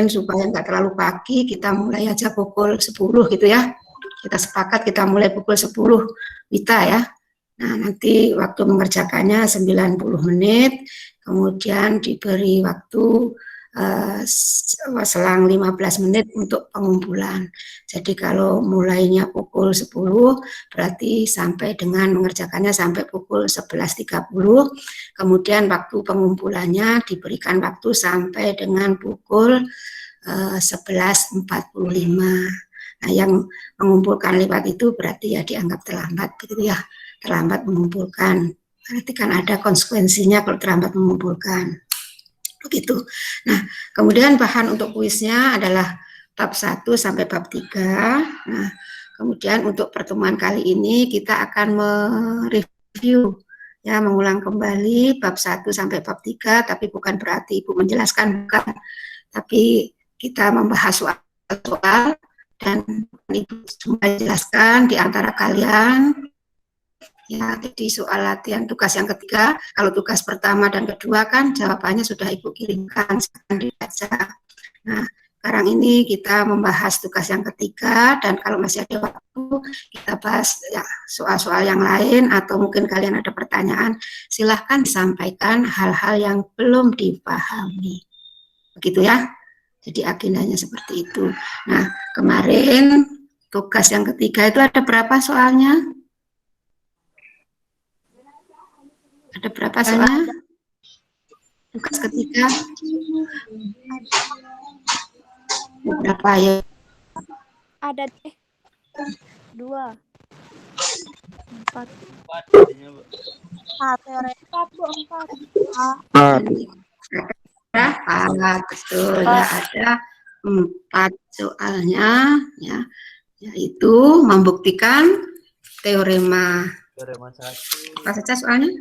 supaya nggak terlalu pagi, kita mulai aja pukul 10 gitu ya. Kita sepakat kita mulai pukul 10 Wita ya. Nah, nanti waktu mengerjakannya 90 menit, kemudian diberi waktu selang 15 menit untuk pengumpulan. Jadi kalau mulainya pukul 10, berarti sampai dengan mengerjakannya sampai pukul 11.30, kemudian waktu pengumpulannya diberikan waktu sampai dengan pukul 11.45. Nah, yang mengumpulkan lewat itu berarti ya dianggap terlambat, begitu ya, terlambat mengumpulkan. Berarti kan ada konsekuensinya kalau terlambat mengumpulkan. Begitu. Nah, kemudian bahan untuk kuisnya adalah bab 1 sampai bab 3. Nah, kemudian untuk pertemuan kali ini kita akan mereview ya, mengulang kembali bab 1 sampai bab 3, tapi bukan berarti Ibu menjelaskan, bukan. Tapi kita membahas soal-soal dan Ibu semua jelaskan di antara kalian. Ya, jadi soal latihan tugas yang ketiga, kalau tugas pertama dan kedua kan jawabannya sudah Ibu kirimkan, sekarang dibaca. Nah, sekarang ini kita membahas tugas yang ketiga, dan kalau masih ada waktu, kita bahas ya, soal-soal yang lain, atau mungkin kalian ada pertanyaan, silahkan sampaikan hal-hal yang belum dipahami. Begitu ya, jadi agendanya seperti itu. Nah, kemarin tugas yang ketiga itu ada berapa soalnya? Ada berapa soalnya? Tugas ketiga? Berapa ya? Ada 2, 4. Berapa? Betul ya, ada 4 soalnya ya, yaitu membuktikan teorema. Teorema 1. Apa saja soalnya?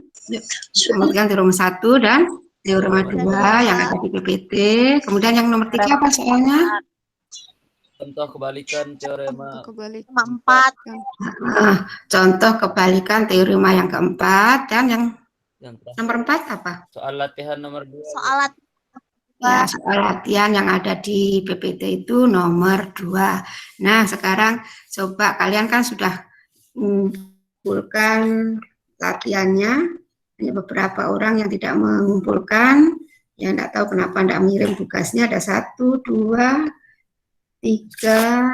Membuktikan teorema 1 dan teorema 2 yang ada di PPT. Kemudian yang nomor 3 apa soalnya? Contoh kebalikan teorema 4. Contoh kebalikan teorema yang keempat, dan yang nomor 4 apa? Soal latihan nomor 2. Ya, soal latihan yang ada di PPT itu nomor 2. Nah, sekarang coba kalian kan sudah mengumpulkan latihannya. Hanya beberapa orang yang tidak mengumpulkan. Ya, enggak tahu kenapa enggak mengirim tugasnya. Ada 1, 2, 3,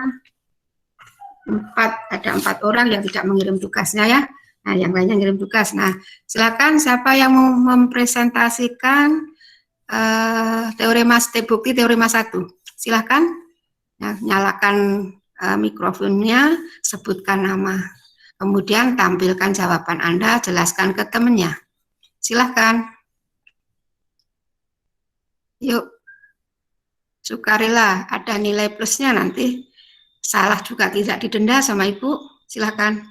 4. Ada 4 orang yang tidak mengirim tugasnya ya. Nah, yang lainnya ngirim tugas. Nah, silakan siapa yang mau mempresentasikan teorema bukti teorema 1. Silakan. Nah, nyalakan mikrofonnya, sebutkan nama. Kemudian tampilkan jawaban Anda, jelaskan ke temannya. Silakan. Yuk. Sukarela, ada nilai plusnya nanti. Salah juga tidak didenda sama Ibu. Silakan.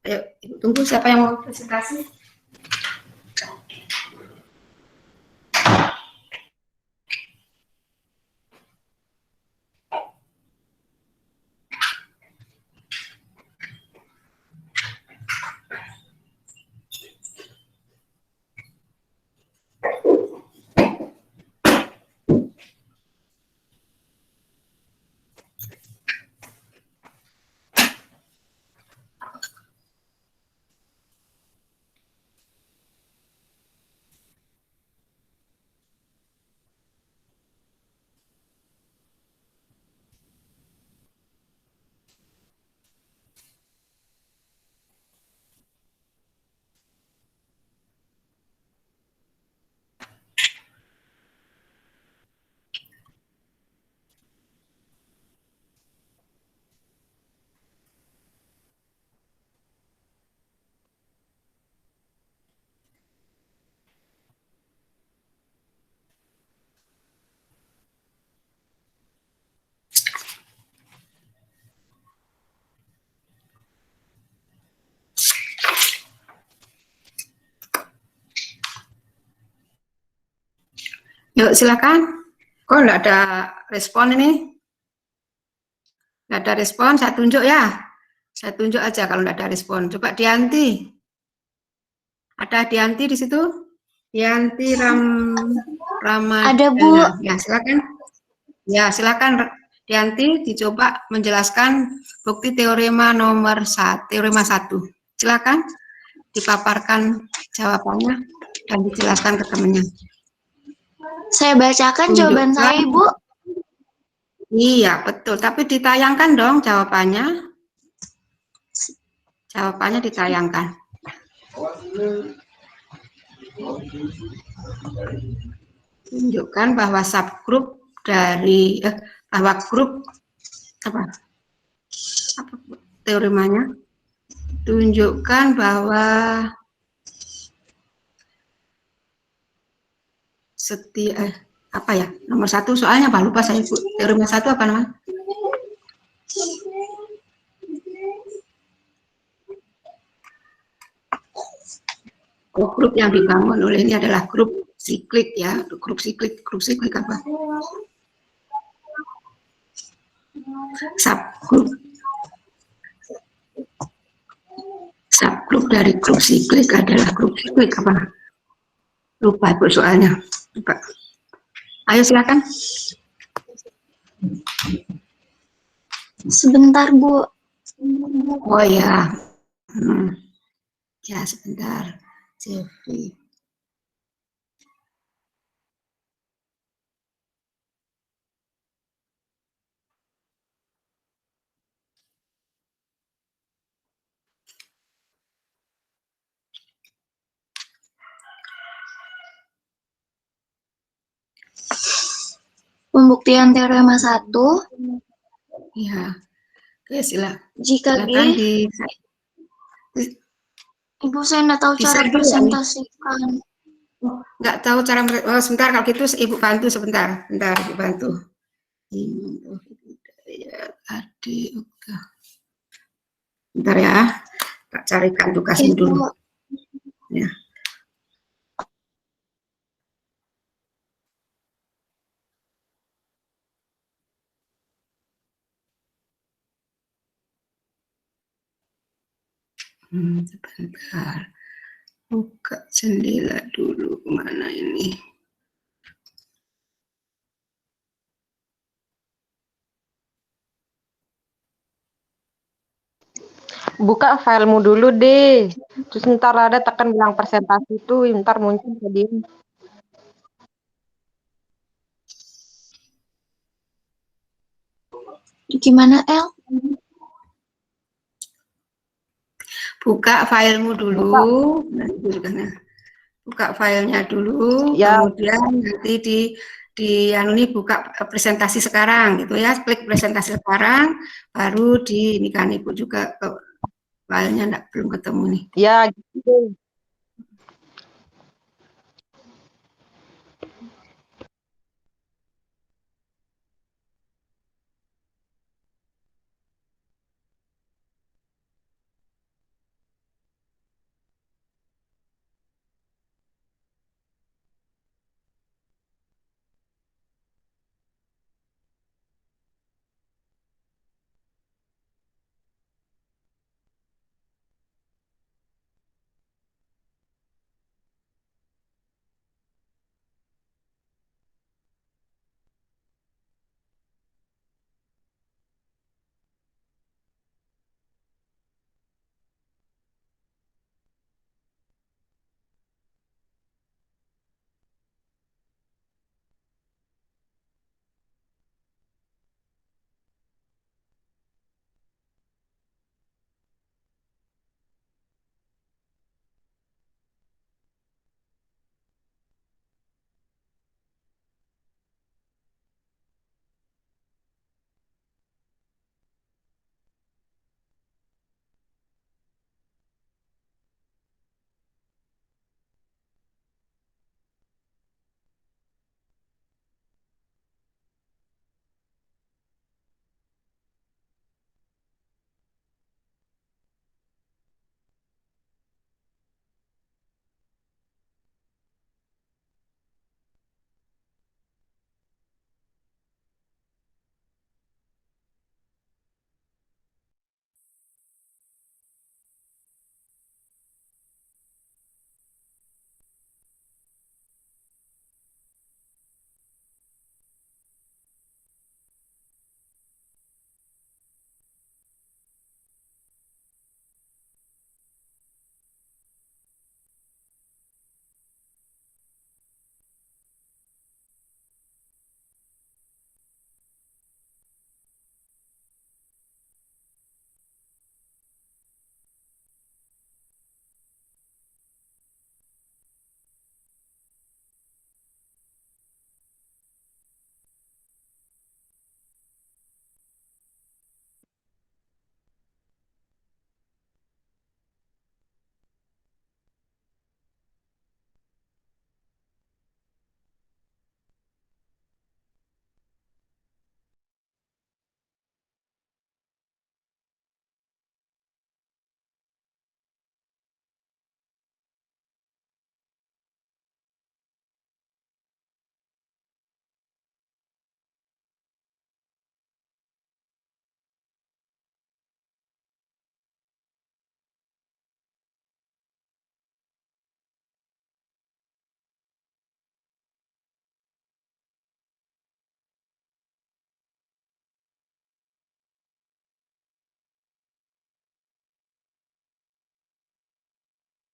Ayo, Ibu tunggu siapa yang mau presentasi. Yuk, silakan. Kok enggak ada respon ini? Enggak ada respon, saya tunjuk ya. Saya tunjuk aja kalau enggak ada respon. Coba Dianti. Ada Dianti di situ? Dianti Ada, Bu. Ramadana. Ya, silakan. Ya, silakan Dianti dicoba menjelaskan bukti teorema 1. Silakan dipaparkan jawabannya dan dijelaskan ke temannya. Saya bacakan jawaban Tunjukkan. saya, Ibu. Iya, betul. Tapi ditayangkan dong jawabannya. Jawabannya ditayangkan. Tunjukkan bahwa subgrup dari bahwa grup apa teoremanya. Tunjukkan bahwa apa ya, nomor 1 soalnya apa lupa saya, Bu. Teorema 1 apa namanya? Grup yang dibangun oleh ini adalah grup siklik ya, grup siklik apa? Subgrup dari grup siklik adalah grup siklik apa? Lupa, Bu, soalnya. Lupa. Ayo silakan. Sebentar, Bu. Oh ya. Ya, sebentar. Jeffrey. Pembuktian teorema 1. Ya. Oke, Jika silakan Ibu, saya nggak tahu cara di-share dulu ya. presentasikan. Nggak tahu cara sebentar, kalau gitu Ibu bantu sebentar. Bentar, Ibu bantu. Adik, bentar ya. Tak carikan tugasnya dulu. Ya. Sebentar. Buka jendela dulu. Mana ini? Buka filemu dulu deh. Terus ntar ada tekan bilang presentasi itu, ntar muncul tadi. Gimana, El? Buka filemu dulu. Buka filenya dulu, Ya. kemudian nanti di ini buka presentasi sekarang gitu ya, klik presentasi sekarang, baru ini kan Ibu juga filenya belum ketemu nih. Ya, gitu.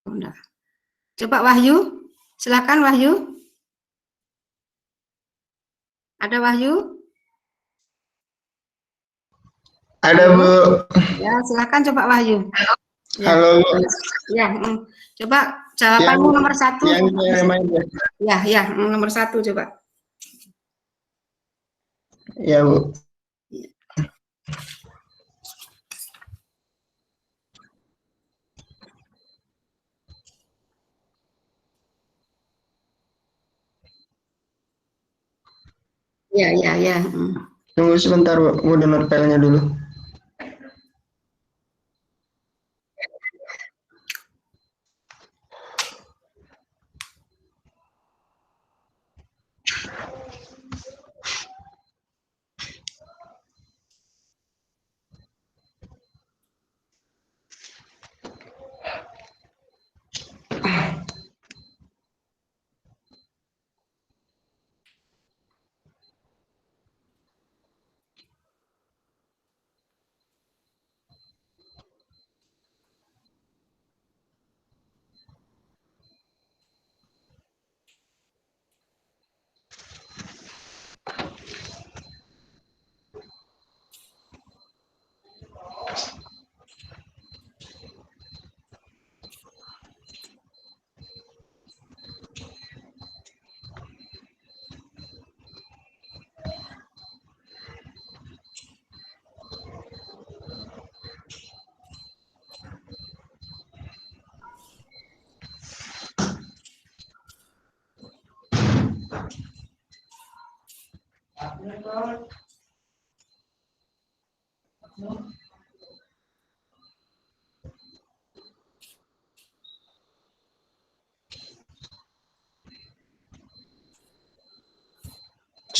Enggak. Coba Wahyu, silakan Wahyu. Ada Wahyu? Ada, Halo? Bu. Ya, silakan coba Wahyu. Ya, Halo, Bu. ya. Coba jawabanmu nomor 1. Yang teorema aja. Ya, nomor 1 coba. Ya, Bu. Ya. Tunggu sebentar, Bu. Gue download filenya dulu.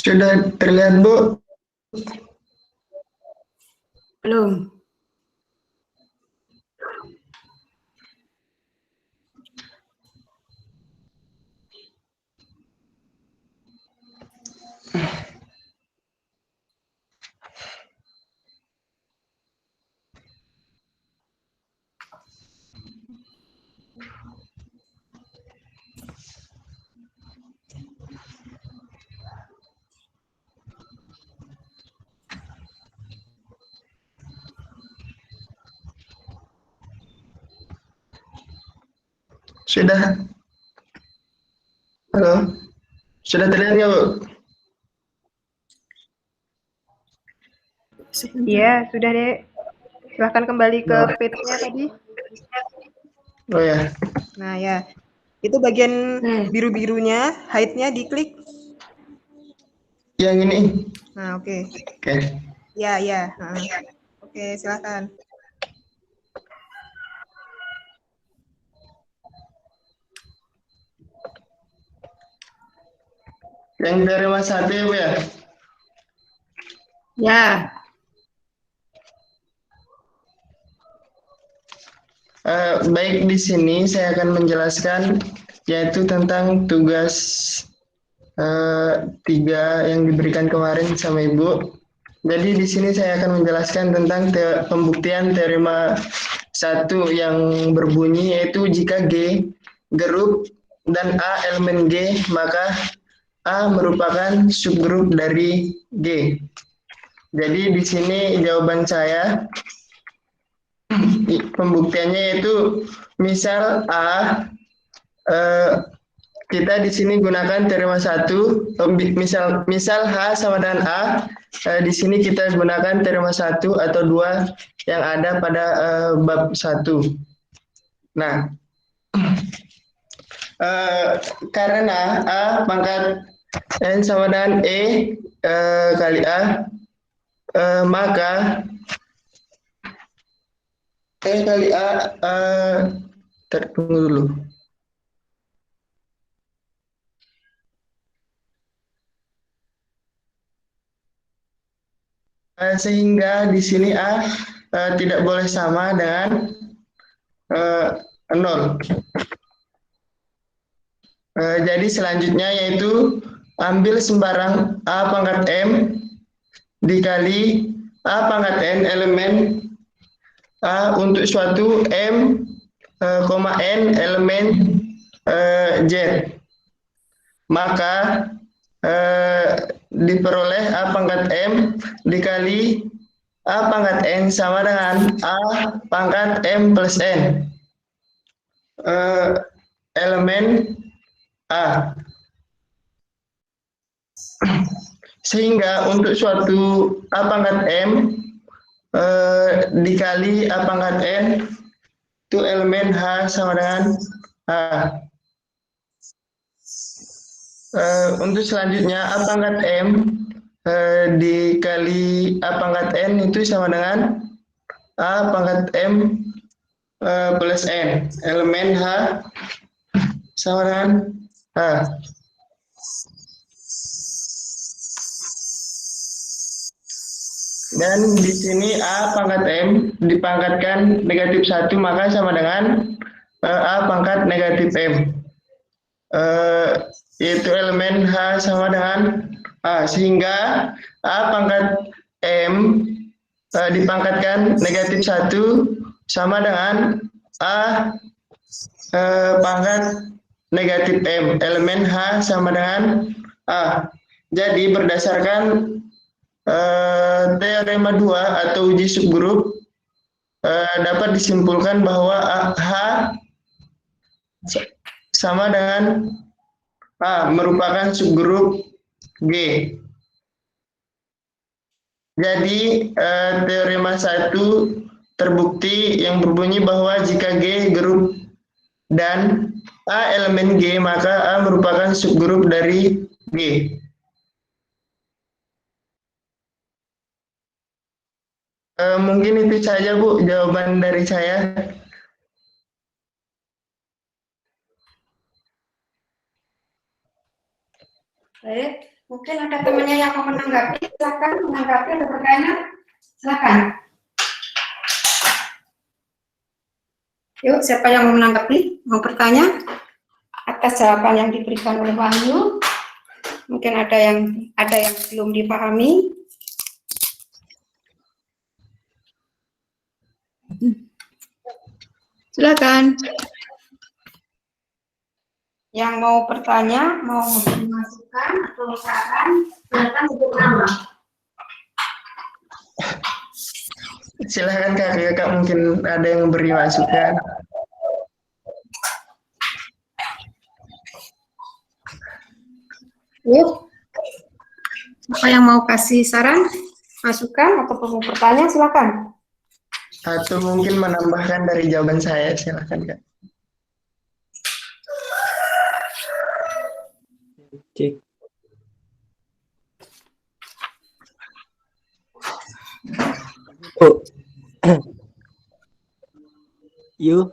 Sudah terlihat, Bu? Belum. Sudah. Halo. Sudah terlihat nggak, Bu? Sebentar. Iya, sudah deh. Silahkan kembali ke page-nya tadi. Oh ya. Nah ya, itu bagian Hmm. biru-birunya, height-nya diklik. Yang ini. Nah oke. Oke. Ya. Oke, silakan. Yang dari Mas Hati, Bu ya? Ya. Baik, di sini saya akan menjelaskan yaitu tentang tugas 3 yang diberikan kemarin sama Ibu. Jadi di sini saya akan menjelaskan tentang pembuktian teorema 1 yang berbunyi yaitu jika G grup dan A elemen G, maka A merupakan subgrup dari G. Jadi di sini jawaban saya pembuktiannya yaitu misal A, kita di sini gunakan teorema 1, misal H sama dengan A, di sini kita gunakan teorema 1 atau 2 yang ada pada bab 1. Nah, karena A pangkat N sama dengan E kali A, maka E kali A, tunggu dulu. Sehingga di sini A tidak boleh sama dengan 0. Jadi selanjutnya yaitu ambil sembarang A pangkat M dikali A pangkat N elemen A untuk suatu M koma N elemen Z. Maka diperoleh A pangkat M dikali A pangkat N sama dengan A pangkat M plus N. Elemen A. Sehingga untuk suatu A pangkat M dikali A pangkat N itu elemen H sama dengan H. Untuk selanjutnya A pangkat M dikali A pangkat N itu sama dengan A pangkat M plus N. Elemen H sama dengan H. Dan di sini A pangkat M dipangkatkan negatif 1 maka sama dengan A pangkat negatif M. Yaitu elemen H sama dengan A. Sehingga A pangkat M dipangkatkan negatif 1 sama dengan A pangkat negatif M. Elemen H sama dengan A. Jadi berdasarkan teorema 2 atau uji subgrup dapat disimpulkan bahwa H sama dengan A merupakan subgrup G. Jadi teorema 1 terbukti yang berbunyi bahwa jika G grup dan A elemen G maka A merupakan subgrup dari G. Mungkin itu saja Bu jawaban dari saya. Baik, mungkin ada temannya yang mau menanggapi, silakan menanggapi atau bertanya, silakan. Yuk, siapa yang mau menanggapi, mau bertanya atas jawaban yang diberikan oleh Wahyu? Mungkin ada yang belum dipahami. Silakan. Yang mau bertanya, mau memberi masukan atau saran, silakan sebut nama. Silakan kakak mungkin ada yang beri masukan. Yuk. Siapa yang mau kasih saran, masukan atau mau bertanya, silakan. Atau mungkin menambahkan dari jawaban saya, silakan Kak. Cek. Oh. You.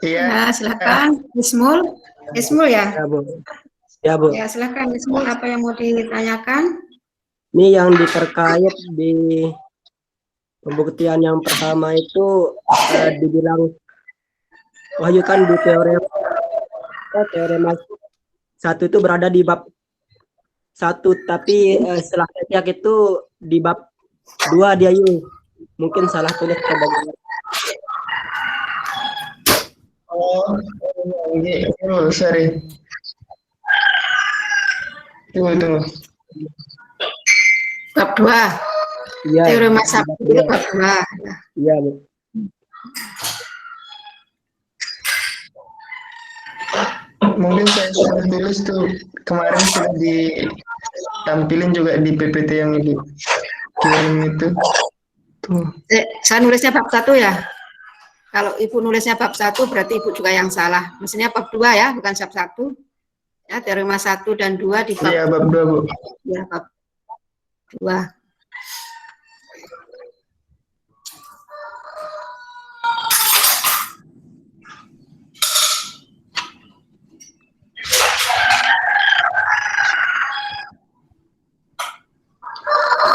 Iya. Ya, silakan. Ismul. Ismul ya? Ya, Bu. Ya, Bu. Ya, silakan Ismul, apa yang mau ditanyakan? Ini yang terkait di pembuktian yang pertama itu dibilang Wahyu kan di teorema 1 itu berada di bab 1, tapi setelah cek itu di bab 2 dia Yu. Mungkin salah tulis pada. Oh, sorry. Tunggu. Bab 2. Iya. Teorema 1 itu bab 2. Iya, Bu. Mungkin saya sudah tulis tuh kemarin sudah ditampilin juga di PPT yang dikirim itu. Tuh. Saya nulisnya bab 1 ya? Kalau Ibu nulisnya bab 1 berarti Ibu juga yang salah. Mestinya bab 2 ya, bukan bab 1. Ya, teorema 1 dan 2 di bab. Iya, bab 2, Bu. Ya, bab 2.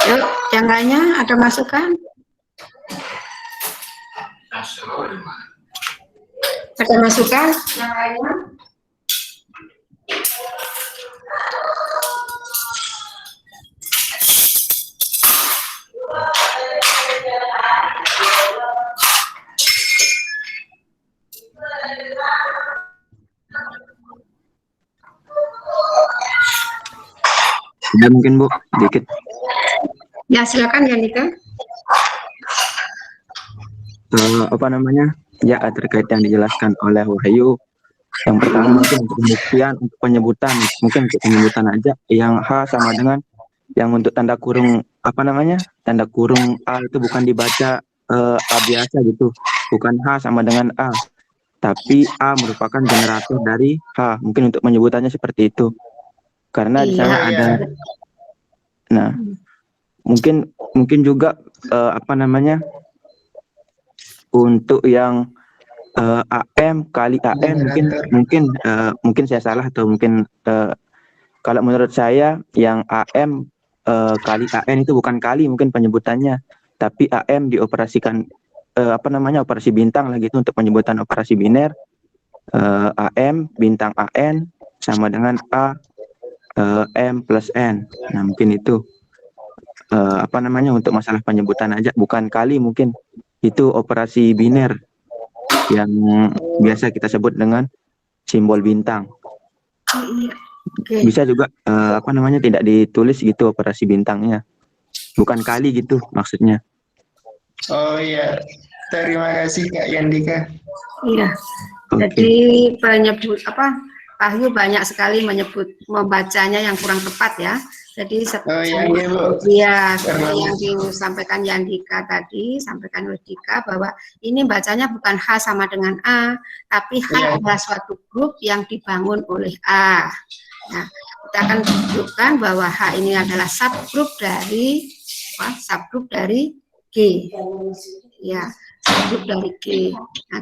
Yuk, yang lainnya ada masukan? Ada masukan yang lainnya? Ya mungkin Bu, dikit. Ya, silakan Yanika. Apa namanya? Ya terkait yang dijelaskan oleh Wahyu. Yang pertama mungkin untuk pembuktian, untuk penyebutan, mungkin untuk penyebutan aja. Yang H sama dengan yang untuk tanda kurung apa namanya? Tanda kurung A itu bukan dibaca A biasa gitu, bukan H sama dengan A, tapi A merupakan generator dari H. Mungkin untuk penyebutannya seperti itu. Karena di sana Iya. ada, nah mungkin juga apa namanya? Untuk yang AM kali AN mungkin saya salah atau mungkin kalau menurut saya yang AM kali AN itu bukan kali mungkin penyebutannya, tapi AM dioperasikan apa namanya operasi bintang lah gitu untuk penyebutan operasi biner. AM bintang AN sama dengan A M plus N. Nah mungkin itu apa namanya untuk masalah penyebutan aja, bukan kali mungkin itu operasi biner yang biasa kita sebut dengan simbol bintang. Oke. Bisa juga apa namanya tidak ditulis gitu operasi bintangnya, bukan kali gitu maksudnya. Oh iya, terima kasih Kak Yandika. Iya. Oke. Jadi penyebut Wahyu banyak sekali membacanya yang kurang tepat ya. Jadi Oh iya, iya Bu. ya seperti yang disampaikan Yandika tadi, sampaikan oleh Dika bahwa ini bacanya bukan H sama dengan A, tapi H Iya. adalah suatu grup yang dibangun oleh A. Nah, kita akan tunjukkan bahwa H ini adalah subgrup dari G. Ya, subgrup dari G. Nah,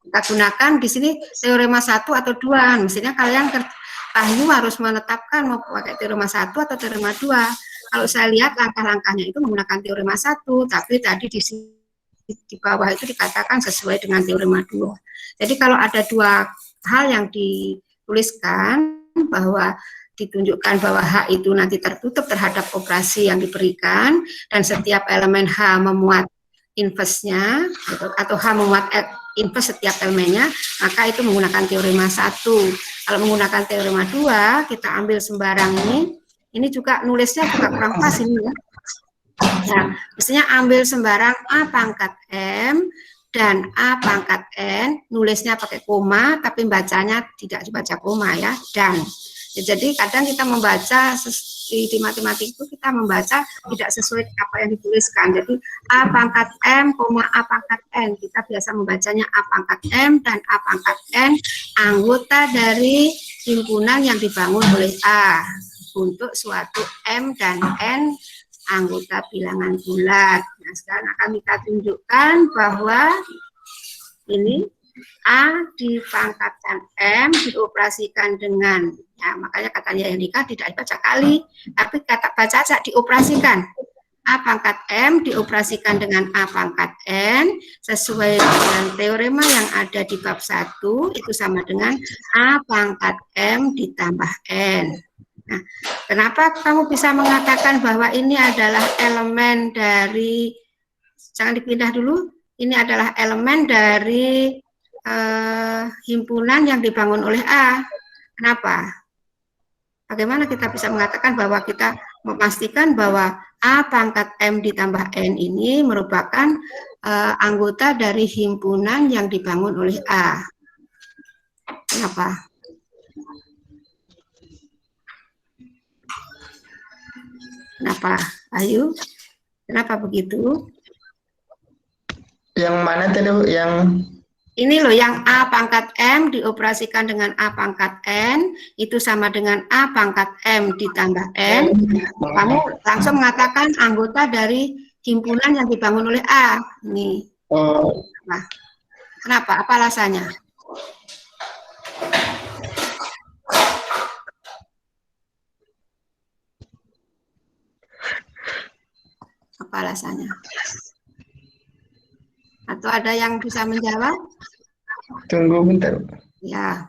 kita gunakan di sini teorema 1 atau 2. Mestinya kalian Wahyu harus menetapkan mau pakai teorema 1 atau teorema 2. Kalau saya lihat langkah-langkahnya itu menggunakan teorema 1, tapi tadi di bawah itu dikatakan sesuai dengan teorema 2. Jadi kalau ada dua hal yang dituliskan bahwa ditunjukkan bahwa H itu nanti tertutup terhadap operasi yang diberikan dan setiap elemen H memuat inverse-nya atau H memuat inverse setiap elemennya, maka itu menggunakan teorema 1. Kalau menggunakan teorema 2, kita ambil sembarang ini juga nulisnya juga kurang pas ini ya. Ya, mestinya ambil sembarang A pangkat M dan A pangkat N, nulisnya pakai koma, tapi bacanya tidak dibaca koma ya, dan. Ya, jadi kadang kita membaca di matematik itu kita membaca tidak sesuai apa yang dituliskan. Jadi A pangkat M, A pangkat N. Kita biasa membacanya A pangkat M dan A pangkat N, anggota dari himpunan yang dibangun oleh A untuk suatu M dan N anggota bilangan bulat. Nah, sekarang akan kita tunjukkan bahwa ini A dipangkatkan M dioperasikan dengan, ya makanya katanya Yandika tidak dibaca kali, tapi kata baca saja dioperasikan. A pangkat M dioperasikan dengan A pangkat N sesuai dengan teorema yang ada di bab 1 itu sama dengan A pangkat M ditambah N. Nah, kenapa kamu bisa mengatakan bahwa ini adalah elemen dari, jangan dipindah dulu, ini adalah elemen dari himpunan yang dibangun oleh A. Kenapa? Bagaimana kita bisa mengatakan bahwa kita memastikan bahwa A pangkat M ditambah N ini merupakan anggota dari himpunan yang dibangun oleh A? Kenapa? Kenapa, Ayu? Kenapa begitu? Yang mana tadi Bu? Yang ini loh, yang A pangkat M dioperasikan dengan A pangkat N, itu sama dengan A pangkat M ditambah N. Kamu langsung mengatakan anggota dari himpunan yang dibangun oleh A. Ini. Nah, kenapa? Apa alasannya? Apa alasannya? Atau ada yang bisa menjawab? tunggu bentar. Ya.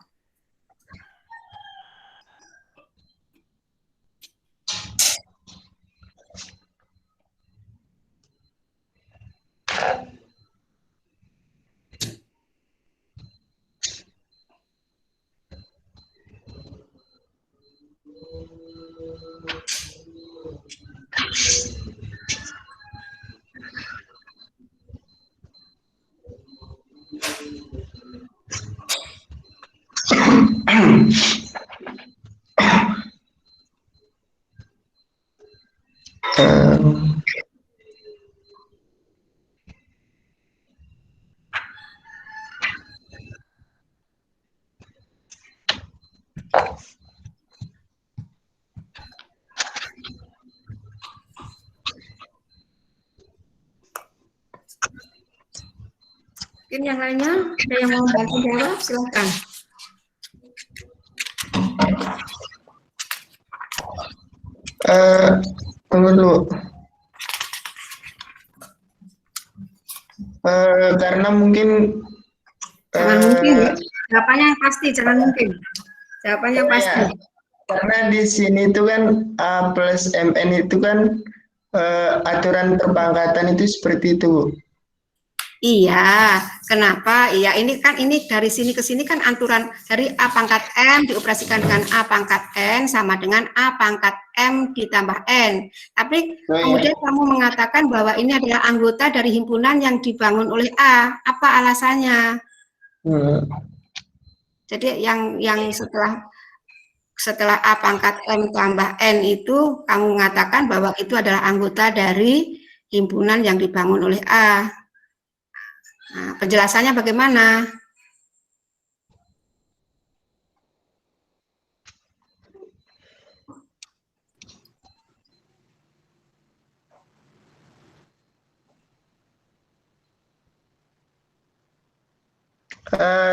Mungkin yang lainnya ada yang mau bantu jawab, silahkan. Tunggu dulu. Karena mungkin Jangan mungkin ya. Jawabannya yang pasti, jangan mungkin. Jawabannya yang pasti. ya, karena di sini itu kan A plus MN itu kan aturan perpangkatan itu seperti itu. Iya, kenapa? Iya, ini dari sini ke sini kan aturan dari A pangkat M dioperasikan dengan A pangkat N sama dengan A pangkat M ditambah N. Tapi kemudian kamu mengatakan bahwa ini adalah anggota dari himpunan yang dibangun oleh A. Apa alasannya? Jadi yang setelah A pangkat M tambah N itu kamu mengatakan bahwa itu adalah anggota dari himpunan yang dibangun oleh A. Nah, penjelasannya bagaimana?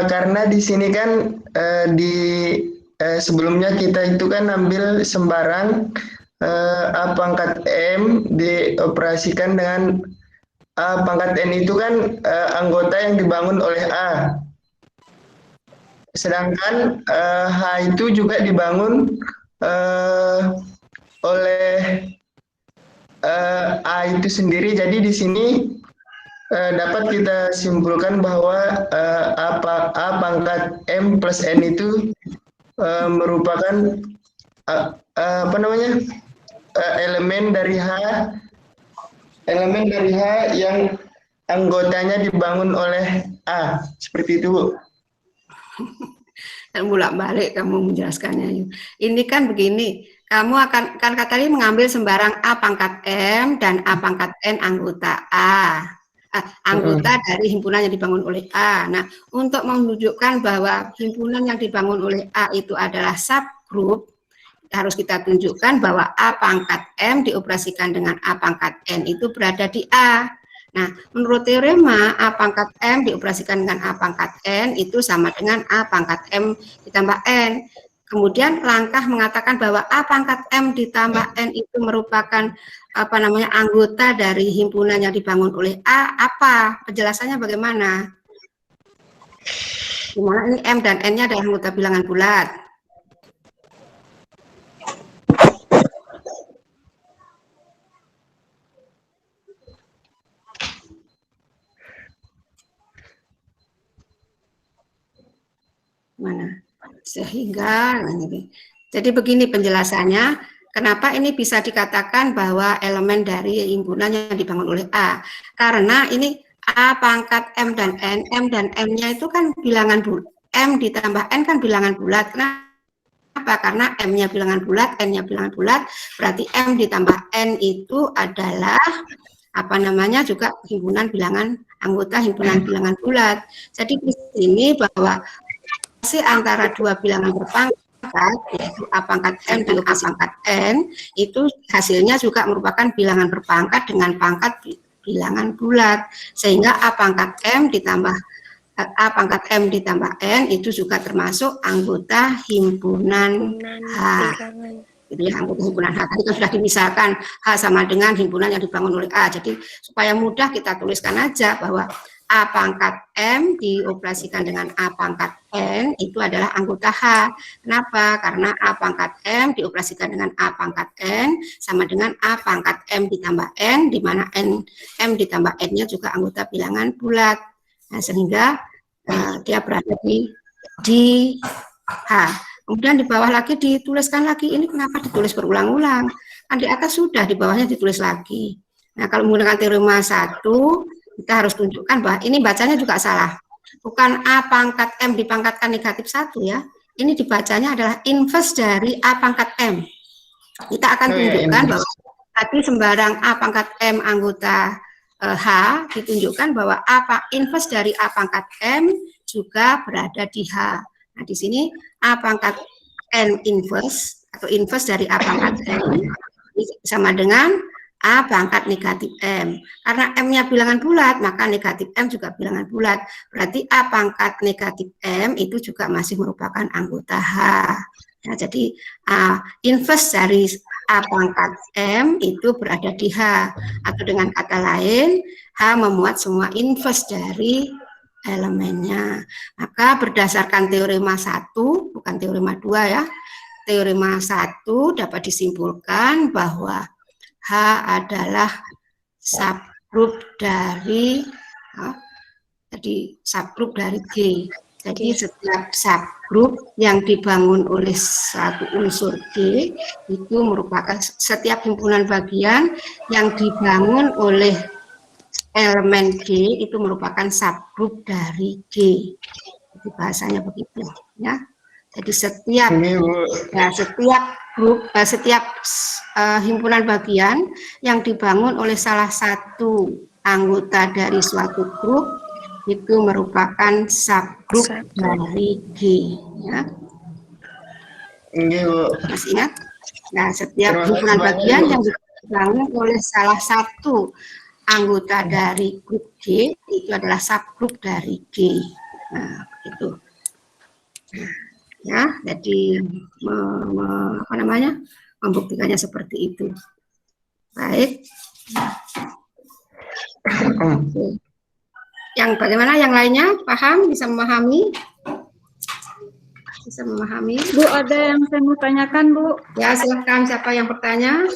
Karena di sini kan sebelumnya kita itu kan ambil sembarang A pangkat M dioperasikan dengan A pangkat N itu kan anggota yang dibangun oleh A. Sedangkan H itu juga dibangun oleh A itu sendiri. Jadi di sini dapat kita simpulkan bahwa A pangkat M plus N itu merupakan elemen dari H yang anggotanya dibangun oleh A, seperti itu, Bu. Dan bolak-balik kamu menjelaskannya. Ini kan begini, kamu kan tadi mengambil sembarang A pangkat M dan A pangkat N anggota A. Anggota dari himpunan yang dibangun oleh A. Nah, untuk menunjukkan bahwa himpunan yang dibangun oleh A itu adalah subgroup, harus kita tunjukkan bahwa A pangkat M dioperasikan dengan A pangkat N itu berada di A. Nah, menurut teorema A pangkat M dioperasikan dengan A pangkat N itu sama dengan A pangkat M ditambah N. Kemudian langkah mengatakan bahwa A pangkat M ditambah N itu merupakan anggota dari himpunan yang dibangun oleh A. Apa? Penjelasannya bagaimana? Dimana ini M dan N-nya adalah anggota bilangan bulat. Mana? Sehingga jadi begini penjelasannya, kenapa ini bisa dikatakan bahwa elemen dari himpunan yang dibangun oleh A, karena ini A pangkat M dan N, M dan M-nya itu kan bilangan bulat, M ditambah N kan bilangan bulat. Kenapa? Karena M-nya bilangan bulat, N-nya bilangan bulat, berarti M ditambah N itu adalah juga himpunan bilangan, anggota himpunan bilangan bulat. Jadi di sini bahwa antara dua bilangan berpangkat, yaitu A pangkat M dan A pangkat N, itu hasilnya juga merupakan bilangan berpangkat dengan pangkat bilangan bulat, sehingga A pangkat M ditambah N itu juga termasuk anggota himpunan H. Jadi anggota himpunan H tadi kan sudah dimisahkan H sama dengan himpunan yang dibangun oleh A. Jadi supaya mudah kita tuliskan aja bahwa A pangkat M dioperasikan dengan A pangkat N itu adalah anggota H. Kenapa? Karena A pangkat M dioperasikan dengan A pangkat N sama dengan A pangkat M ditambah N, di mana M ditambah N-nya juga anggota bilangan bulat. Nah, sehingga dia berada di H. Kemudian di bawah lagi dituliskan lagi, ini kenapa ditulis berulang-ulang? Kan di atas sudah, di bawahnya ditulis lagi. Nah, kalau menggunakan teorema 1, kita harus tunjukkan bahwa ini bacanya juga salah. Bukan A pangkat M dipangkatkan negatif 1 ya. Ini dibacanya adalah inverse dari A pangkat M. Kita akan tunjukkan bahwa tadi sembarang A pangkat M anggota H, ditunjukkan bahwa inverse dari A pangkat M juga berada di H. Nah, di sini A pangkat N inverse atau inverse dari A pangkat M sama dengan A pangkat negatif M. Karena M-nya bilangan bulat, maka negatif M juga bilangan bulat. Berarti A pangkat negatif M itu juga masih merupakan anggota H. Nah, jadi inverse dari A pangkat M itu berada di H. Atau dengan kata lain, H memuat semua inverse dari elemennya. Maka berdasarkan teorema 1, bukan teorema 2 ya, teorema 1 dapat disimpulkan bahwa H adalah subgroup dari subgroup dari G. Jadi setiap subgroup yang dibangun oleh satu unsur G itu merupakan setiap himpunan bagian yang dibangun oleh elemen G itu merupakan subgroup dari G. Jadi bahasanya begitu ya. Jadi setiap grup, setiap himpunan bagian yang dibangun oleh salah satu anggota dari suatu grup itu merupakan subgroup dari G ya. Masih ingat? Nah, setiap himpunan bagian yang dibangun oleh salah satu anggota dari grup G itu adalah subgroup dari G. Nah, itu. Ya, jadi membuktikannya seperti itu. Baik. Yang bagaimana yang lainnya? Paham? Bisa memahami? Bisa memahami? Bu, ada yang saya mau tanyakan, Bu. Ya, silakan. Siapa yang bertanya?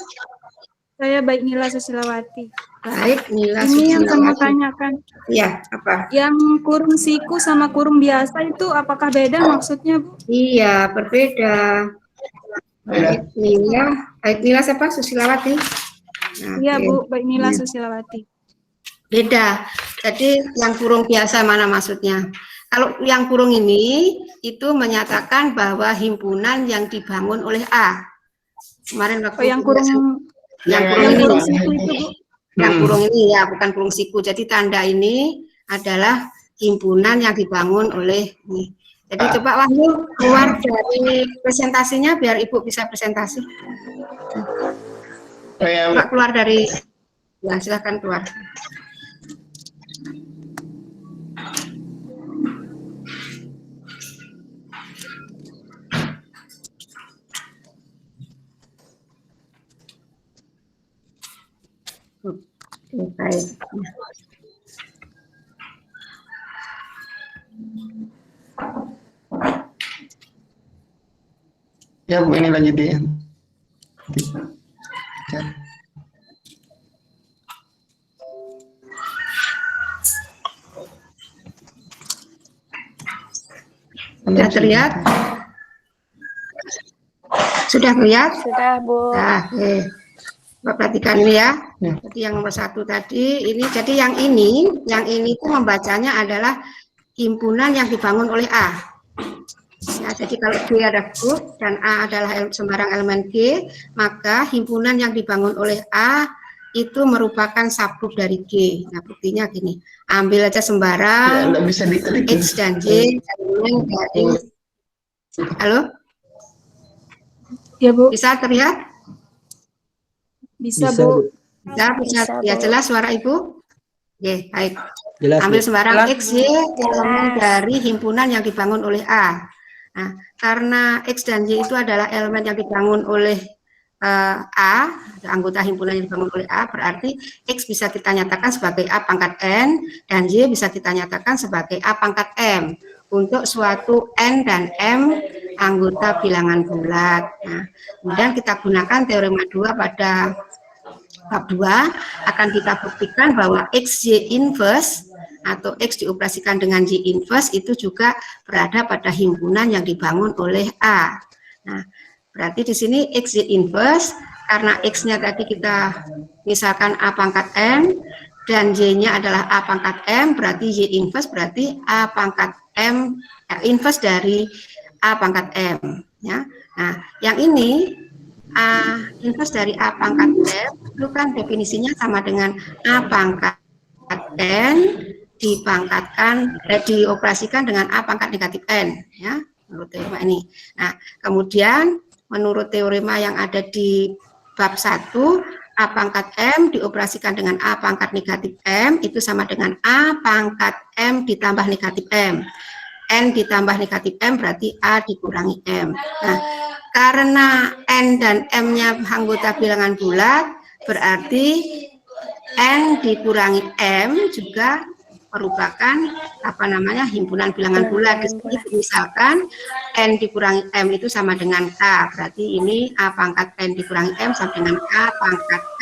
Saya Baik Nila Susilawati. Baik, Nila Ini yang saya mau Susilawati. tanyakan. Iya, apa? Yang kurung siku sama kurung biasa itu apakah beda maksudnya, Bu? Iya, berbeda. Baik Nila siapa? Susilawati? Nah, Iya, oke. Bu, Baik Nila Susilawati. Beda. Jadi yang kurung biasa mana maksudnya? Kalau yang kurung ini itu menyatakan bahwa himpunan yang dibangun oleh A. Kemarin waktu yang kurung siku itu, Bu. Yang kurung ini ya, bukan kurung siku. Jadi tanda ini adalah himpunan yang dibangun oleh ini. Jadi coba Wahyu keluar dari presentasinya biar Ibu bisa presentasi. Coba keluar dari, ya silahkan keluar. Baik. Ya Bu, ini lagi di Sudah terlihat? Sudah terlihat? Sudah, Bu. Nah, oke. Coba perhatikan ini ya. Jadi yang nomor 1 tadi, ini jadi yang ini itu membacanya adalah himpunan yang dibangun oleh A. Ya, jadi kalau G ada grup dan A adalah sembarang elemen G, maka himpunan yang dibangun oleh A itu merupakan subgroup dari G. Nah, buktinya gini, ambil aja sembarang bisa diklik. X dan Y elemen dari. Halo? Ya, Bu. Bisa terlihat? Bisa, Bu. Bisa, ya jelas suara Ibu? Oke, baik. Jelas, Ambil Bu. sembarang X, Y elemen dari himpunan yang dibangun oleh A. Nah, karena X dan Y itu adalah elemen yang dibangun oleh A, anggota himpunan yang dibangun oleh A, berarti X bisa kita nyatakan sebagai A pangkat N, dan Y bisa kita nyatakan sebagai A pangkat M, untuk suatu N dan M anggota bilangan bulat. Nah, kemudian kita gunakan teorema 2 pada bab 2, akan kita buktikan bahwa XY inverse atau X dioperasikan dengan Y inverse itu juga berada pada himpunan yang dibangun oleh A. Nah, berarti di sini X Y inverse, karena X-nya tadi kita misalkan A pangkat M, dan Y-nya adalah A pangkat M, berarti Y inverse berarti A pangkat M, inverse dari A pangkat M. Ya. Nah, yang ini A inverse dari A pangkat M itu kan definisinya sama dengan A pangkat N dioperasikan dengan A pangkat negatif N, ya, menurut teorema ini. Nah, kemudian menurut teorema yang ada di bab 1, A pangkat M dioperasikan dengan A pangkat negatif M itu sama dengan A pangkat M ditambah negatif M. N ditambah negatif M berarti A dikurangi M. Nah, karena N dan M-nya anggota bilangan bulat, berarti N dikurangi M juga merupakan himpunan bilangan bulat. Di sini misalkan N dikurangi M itu sama dengan K, berarti ini A pangkat N dikurangi M sama dengan A pangkat K.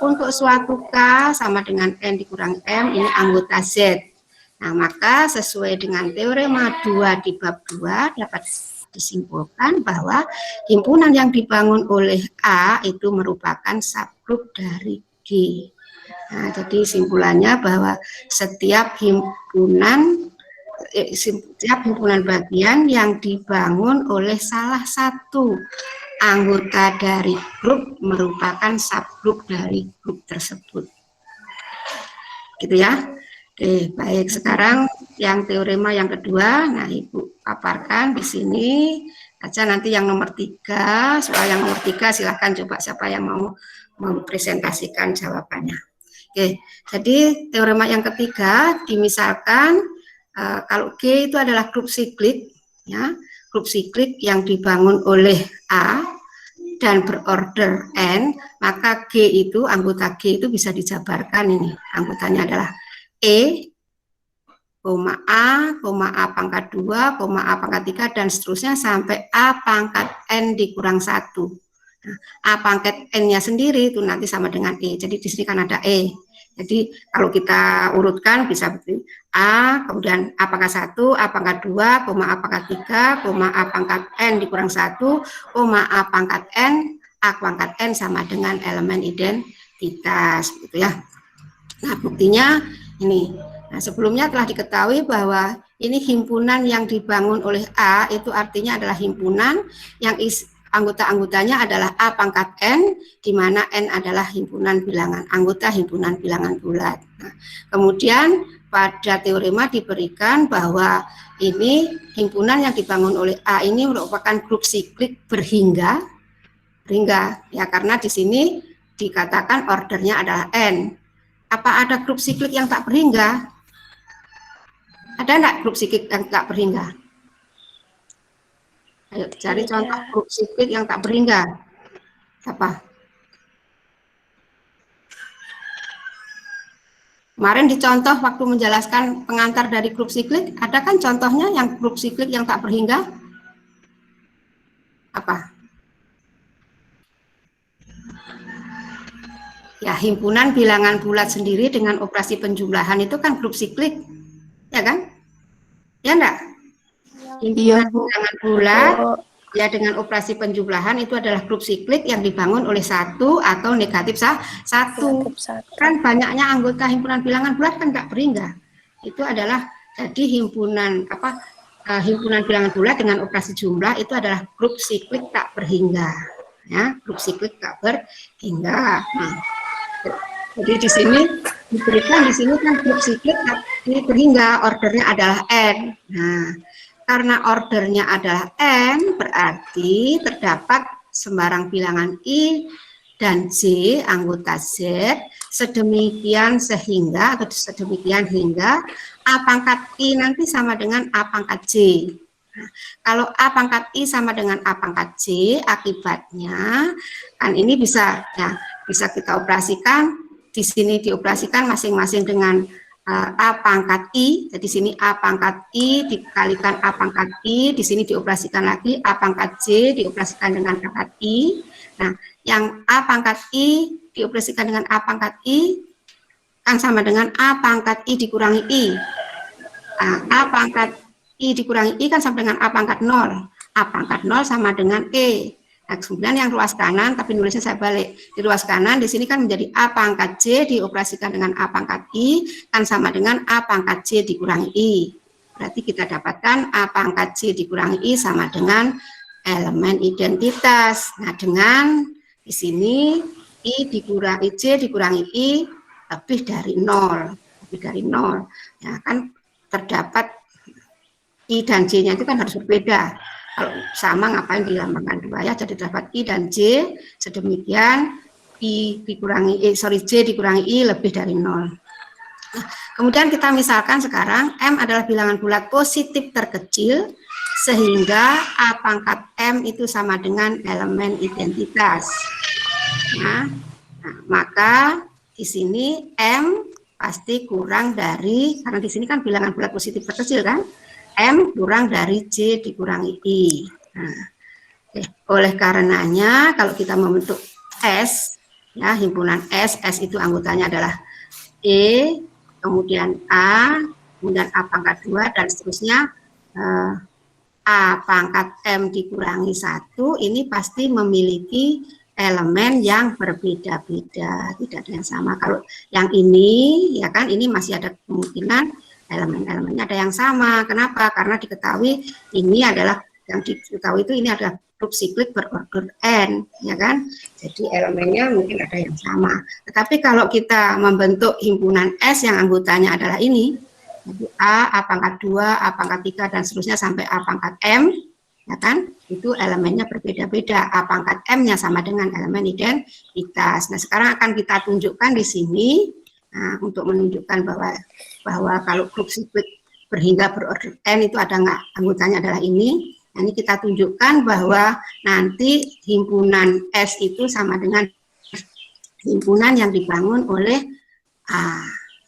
Untuk suatu K sama dengan N dikurangi M, ini anggota Z. Nah, maka sesuai dengan teorema 2 di bab 2 dapat disimpulkan bahwa himpunan yang dibangun oleh A itu merupakan subgrup dari G. Nah, jadi simpulannya bahwa setiap himpunan bagian yang dibangun oleh salah satu anggota dari grup merupakan subgrup dari grup tersebut. Gitu ya. Oke, baik. Sekarang yang teorema yang kedua, nah Ibu paparkan di sini aja nanti yang nomor 3, soal yang nomor 3 silahkan coba siapa yang mau mempresentasikan jawabannya. Oke, jadi teorema yang ketiga, dimisalkan kalau G itu adalah grup siklik, ya, grup siklik yang dibangun oleh A dan berorder N, maka G itu, anggota G itu bisa dijabarkan ini, anggotanya adalah E, A pangkat 2, A pangkat 3, dan seterusnya sampai A pangkat N dikurang 1. Nah, A pangkat N-nya sendiri itu nanti sama dengan E. Jadi di sini kan ada E. Jadi kalau kita urutkan bisa begini. A, kemudian A pangkat 1, A pangkat 2, A pangkat 3, A pangkat N dikurang 1, A pangkat N, A pangkat N sama dengan elemen identitas. Gitu ya. Nah, buktinya ini. Nah, sebelumnya telah diketahui bahwa ini himpunan yang dibangun oleh A itu artinya adalah himpunan yang anggota-anggotanya adalah A pangkat N, di mana N adalah himpunan bilangan, anggota himpunan bilangan bulat. Nah, kemudian pada teorema diberikan bahwa ini himpunan yang dibangun oleh A ini merupakan grup siklik berhingga, ya, karena di sini dikatakan ordernya adalah N. Apa ada grup siklik yang tak berhingga? Ada enggak grup siklik yang tak berhingga? Ayo cari contoh grup siklik yang tak berhingga. Apa? Kemarin dicontoh waktu menjelaskan pengantar dari grup siklik, ada kan contohnya yang grup siklik yang tak berhingga? Apa? Ya, himpunan bilangan bulat sendiri dengan operasi penjumlahan itu kan grup siklik, ya kan? Ya enggak? Himpunan bilangan bulat ya dengan operasi penjumlahan itu adalah grup siklik yang dibangun oleh satu atau negatif satu. Kan banyaknya anggota himpunan bilangan bulat kan enggak berhingga. Itu adalah jadi himpunan himpunan bilangan bulat dengan operasi jumlah itu adalah grup siklik tak berhingga. Ya, grup siklik tak berhingga. Nah, jadi di sini diberikan di sini kan grup siklik ini berhingga, ordernya adalah N. Nah, karena ordernya adalah N berarti terdapat sembarang bilangan I dan J anggota Z sedemikian sehingga atau sedemikian hingga A pangkat I nanti sama dengan A pangkat J. Nah, kalau A pangkat I sama dengan A pangkat J, akibatnya kan ini bisa ya bisa kita operasikan, di sini dioperasikan masing-masing dengan A pangkat I, jadi sini A pangkat I dikalikan A pangkat I, di sini dioperasikan lagi A pangkat J dioperasikan dengan pangkat I. Nah, yang A pangkat I dioperasikan dengan A pangkat I, kan sama dengan A pangkat I dikurangi I. Nah, A pangkat I dikurangi I kan sama dengan A pangkat 0. A pangkat 0 sama dengan E. Nah, kemudian yang ruas kanan, tapi nulisnya saya balik. Di ruas kanan, di sini kan menjadi A pangkat J dioperasikan dengan A pangkat I, kan sama dengan A pangkat J dikurangi I. Berarti kita dapatkan A pangkat J dikurangi I sama dengan elemen identitas. Nah, dengan di sini I dikurangi J dikurangi I lebih dari 0. Lebih dari 0. Ya, kan terdapat I dan J-nya itu kan harus berbeda. Kalau sama ngapain dilambangkan 2 ya, jadi dapat I dan J, sedemikian J dikurangi I lebih dari 0. Nah, kemudian kita misalkan sekarang M adalah bilangan bulat positif terkecil, sehingga A pangkat M itu sama dengan elemen identitas. Nah, maka di sini M pasti kurang dari, karena di sini kan bilangan bulat positif terkecil kan, M kurang dari J dikurangi I. Nah, oleh karenanya kalau kita membentuk S, ya himpunan S itu anggotanya adalah E, kemudian A, kemudian A pangkat 2 dan seterusnya. A pangkat M dikurangi 1 ini pasti memiliki elemen yang berbeda-beda, tidak ada yang sama. Kalau yang ini, ya kan, ini masih ada kemungkinan elemen-elemennya ada yang sama. Kenapa? Karena diketahui ini adalah, yang diketahui itu ini adalah grup siklik berorder N, ya kan? Jadi elemennya mungkin ada yang sama. Tetapi kalau kita membentuk himpunan S yang anggotanya adalah ini, jadi A pangkat 2, A pangkat 3, dan seterusnya sampai A pangkat M, ya kan? Itu elemennya berbeda-beda. A pangkat M-nya sama dengan elemen identitas. Nah, sekarang akan kita tunjukkan di sini, nah, untuk menunjukkan bahwa kalau grup siklik berhingga berorder N itu ada nggak anggotanya adalah ini. Nah, ini kita tunjukkan bahwa nanti himpunan S itu sama dengan himpunan yang dibangun oleh A.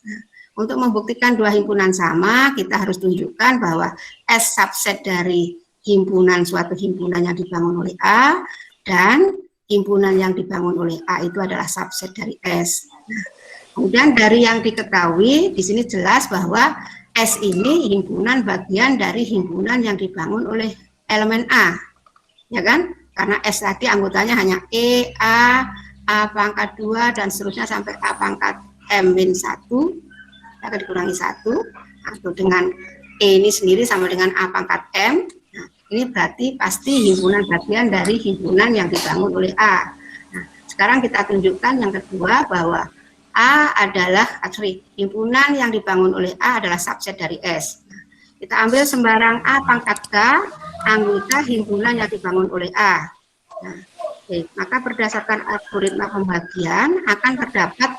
Nah, untuk membuktikan dua himpunan sama, kita harus tunjukkan bahwa S subset dari suatu himpunan yang dibangun oleh A, dan himpunan yang dibangun oleh A itu adalah subset dari S. Nah, kemudian dari yang diketahui, di sini jelas bahwa S ini himpunan bagian dari himpunan yang dibangun oleh elemen A, ya kan? Karena S tadi anggotanya hanya E, A pangkat 2, dan seterusnya sampai A pangkat M-1, akan dikurangi 1, atau dengan E ini sendiri sama dengan A pangkat M. Nah, ini berarti pasti himpunan bagian dari himpunan yang dibangun oleh A. Nah, sekarang kita tunjukkan yang kedua bahwa A adalah, himpunan yang dibangun oleh A adalah subset dari S. Nah, kita ambil sembarang A pangkat K, anggota himpunan yang dibangun oleh A. Nah, maka berdasarkan algoritma pembagian akan terdapat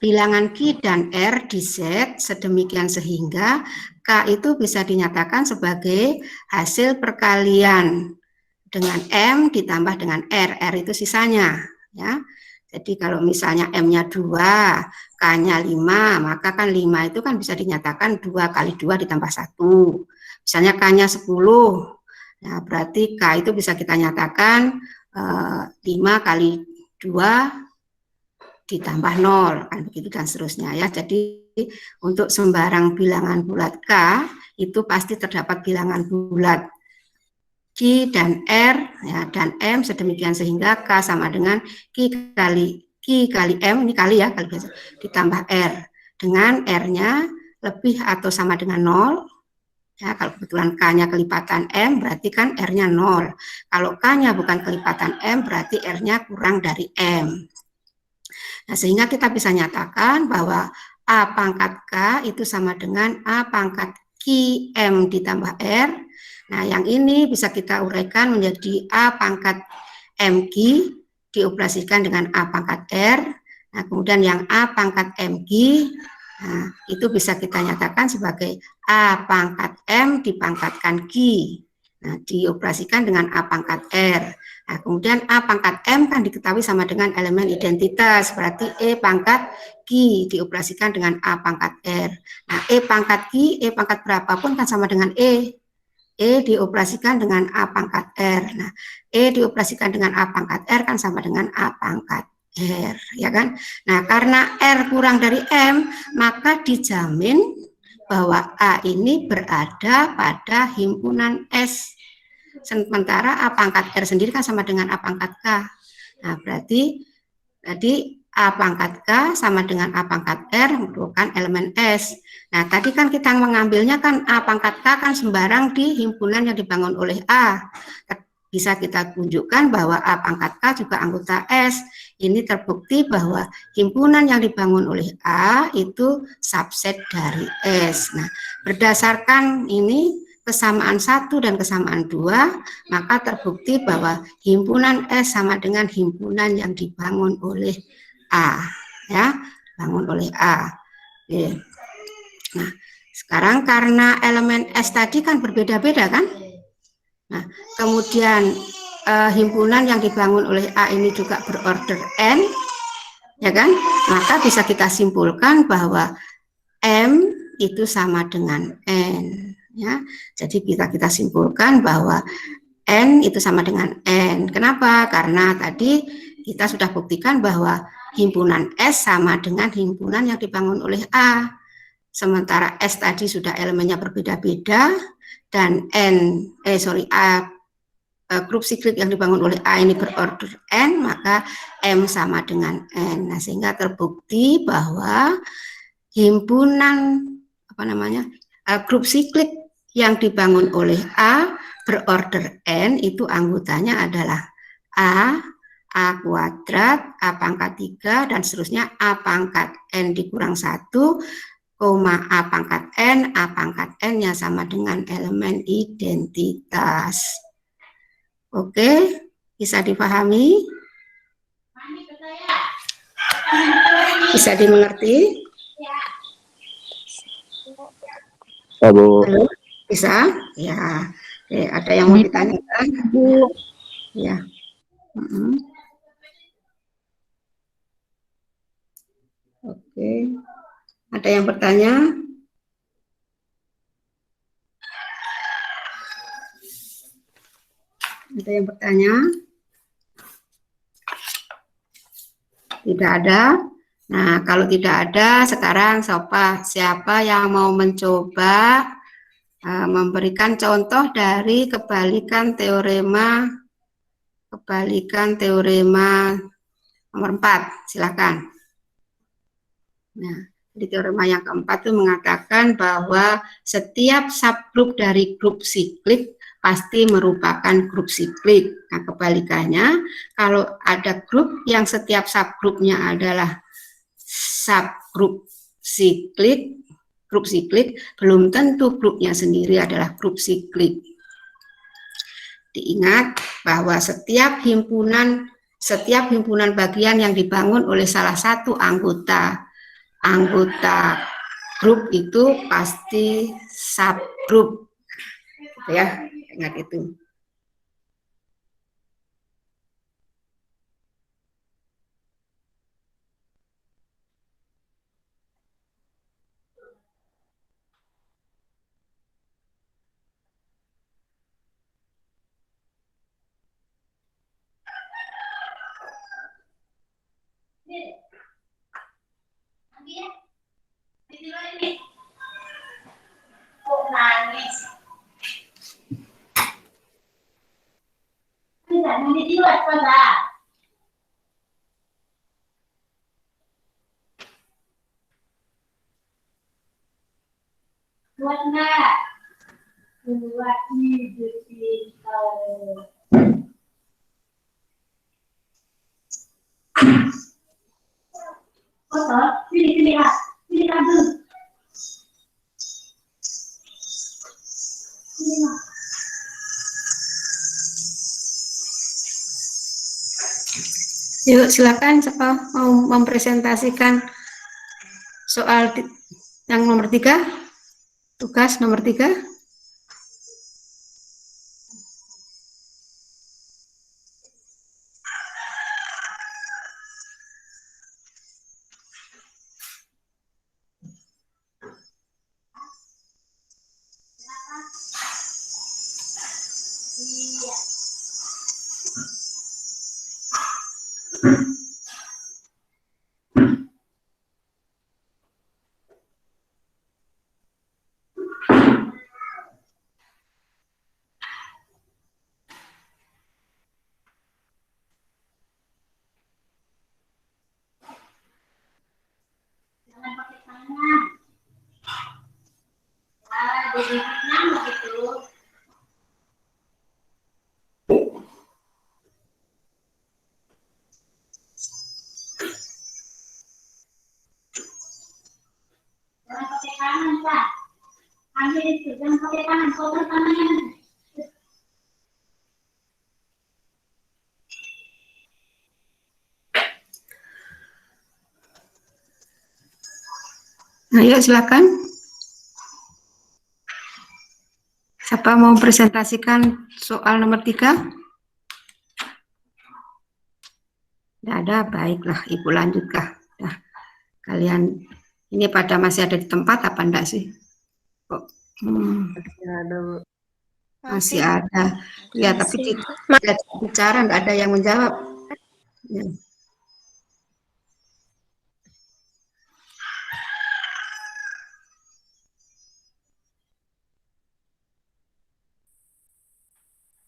bilangan Q dan R di Z sedemikian sehingga K itu bisa dinyatakan sebagai hasil perkalian dengan M ditambah dengan R. R itu sisanya, ya. Jadi kalau misalnya M-nya 2, K-nya 5, maka kan 5 itu kan bisa dinyatakan 2 kali 2 ditambah 1. Misalnya K-nya 10, nah berarti K itu bisa kita nyatakan 5 kali 2 ditambah 0, kan begitu dan seterusnya ya. Jadi untuk sembarang bilangan bulat K itu pasti terdapat bilangan bulat Q dan R, ya, dan M sedemikian sehingga K sama dengan Q kali M, ini kali ya, kali biasa, ditambah R, dengan R-nya lebih atau sama dengan 0, ya, kalau kebetulan K-nya kelipatan M, berarti kan R-nya 0, kalau K-nya bukan kelipatan M, berarti R-nya kurang dari M. Nah, sehingga kita bisa nyatakan bahwa A pangkat K itu sama dengan A pangkat QM ditambah R. Nah, yang ini bisa kita uraikan menjadi A pangkat MQ dioperasikan dengan A pangkat R. Nah, kemudian yang A pangkat MQ, nah, itu bisa kita nyatakan sebagai A pangkat M dipangkatkan Q. Nah, dioperasikan dengan A pangkat R. Nah, kemudian A pangkat M kan diketahui sama dengan elemen identitas, berarti E pangkat Q dioperasikan dengan A pangkat R. Nah, E pangkat Q, E pangkat berapapun kan sama dengan E. E dioperasikan dengan A pangkat R. Nah, E dioperasikan dengan A pangkat R kan sama dengan A pangkat R, ya kan? Nah, karena R kurang dari M, maka dijamin bahwa A ini berada pada himpunan S. Sementara A pangkat R sendiri kan sama dengan A pangkat K. Nah, berarti tadi A pangkat K sama dengan A pangkat R merupakan elemen S. Nah, tadi kan kita mengambilnya kan A pangkat K kan sembarang di himpunan yang dibangun oleh A. Bisa kita tunjukkan bahwa A pangkat K juga anggota S. Ini terbukti bahwa himpunan yang dibangun oleh A itu subset dari S. Nah, berdasarkan ini kesamaan 1 dan kesamaan 2, maka terbukti bahwa himpunan S sama dengan himpunan yang dibangun oleh A, ya, bangun oleh A. Oke. Nah, sekarang karena elemen S tadi kan berbeda-beda kan? Nah, kemudian himpunan yang dibangun oleh A ini juga berorder N, ya kan? Maka bisa kita simpulkan bahwa M itu sama dengan N, ya. Jadi kita simpulkan bahwa N itu sama dengan N. Kenapa? Karena tadi kita sudah buktikan bahwa himpunan S sama dengan himpunan yang dibangun oleh A. Sementara S tadi sudah elemennya berbeda-beda dan grup siklik yang dibangun oleh A ini berorder N, maka M sama dengan N. Nah, sehingga terbukti bahwa himpunan grup siklik yang dibangun oleh A berorder N itu anggotanya adalah A kuadrat, A pangkat 3, dan seterusnya A pangkat N dikurang 1, A pangkat N, A pangkat N-nya sama dengan elemen identitas. Oke, bisa dipahami? Bisa dimengerti? Bu. Halo, bisa? Ya. Oke, ada yang mau ditanyakan? Ya. Oke. Ada yang bertanya? Ada yang bertanya? Tidak ada. Nah, kalau tidak ada, sekarang siapa yang mau mencoba memberikan contoh dari kebalikan teorema nomor 4, silakan. Nah, di teorema yang keempat itu mengatakan bahwa setiap subgrup dari grup siklik pasti merupakan grup siklik. Nah, kebalikannya, kalau ada grup yang setiap subgrupnya adalah subgrup siklik, grup siklik, belum tentu grupnya sendiri adalah grup siklik. Diingat bahwa setiap himpunan bagian yang dibangun oleh salah satu anggota grup itu pasti subgrup, ya, ingat itu. Yuk, silakan siapa mau mempresentasikan soal yang nomor 3, tugas nomor 3. Ayo silakan. Siapa mau presentasikan soal nomor 3? Tidak ada, baiklah Ibu lanjutkah. Nah, kalian ini pada masih ada di tempat apa enggak sih? Kok masih ada. Ya, tapi tidak bicara, enggak ada yang menjawab. Ya.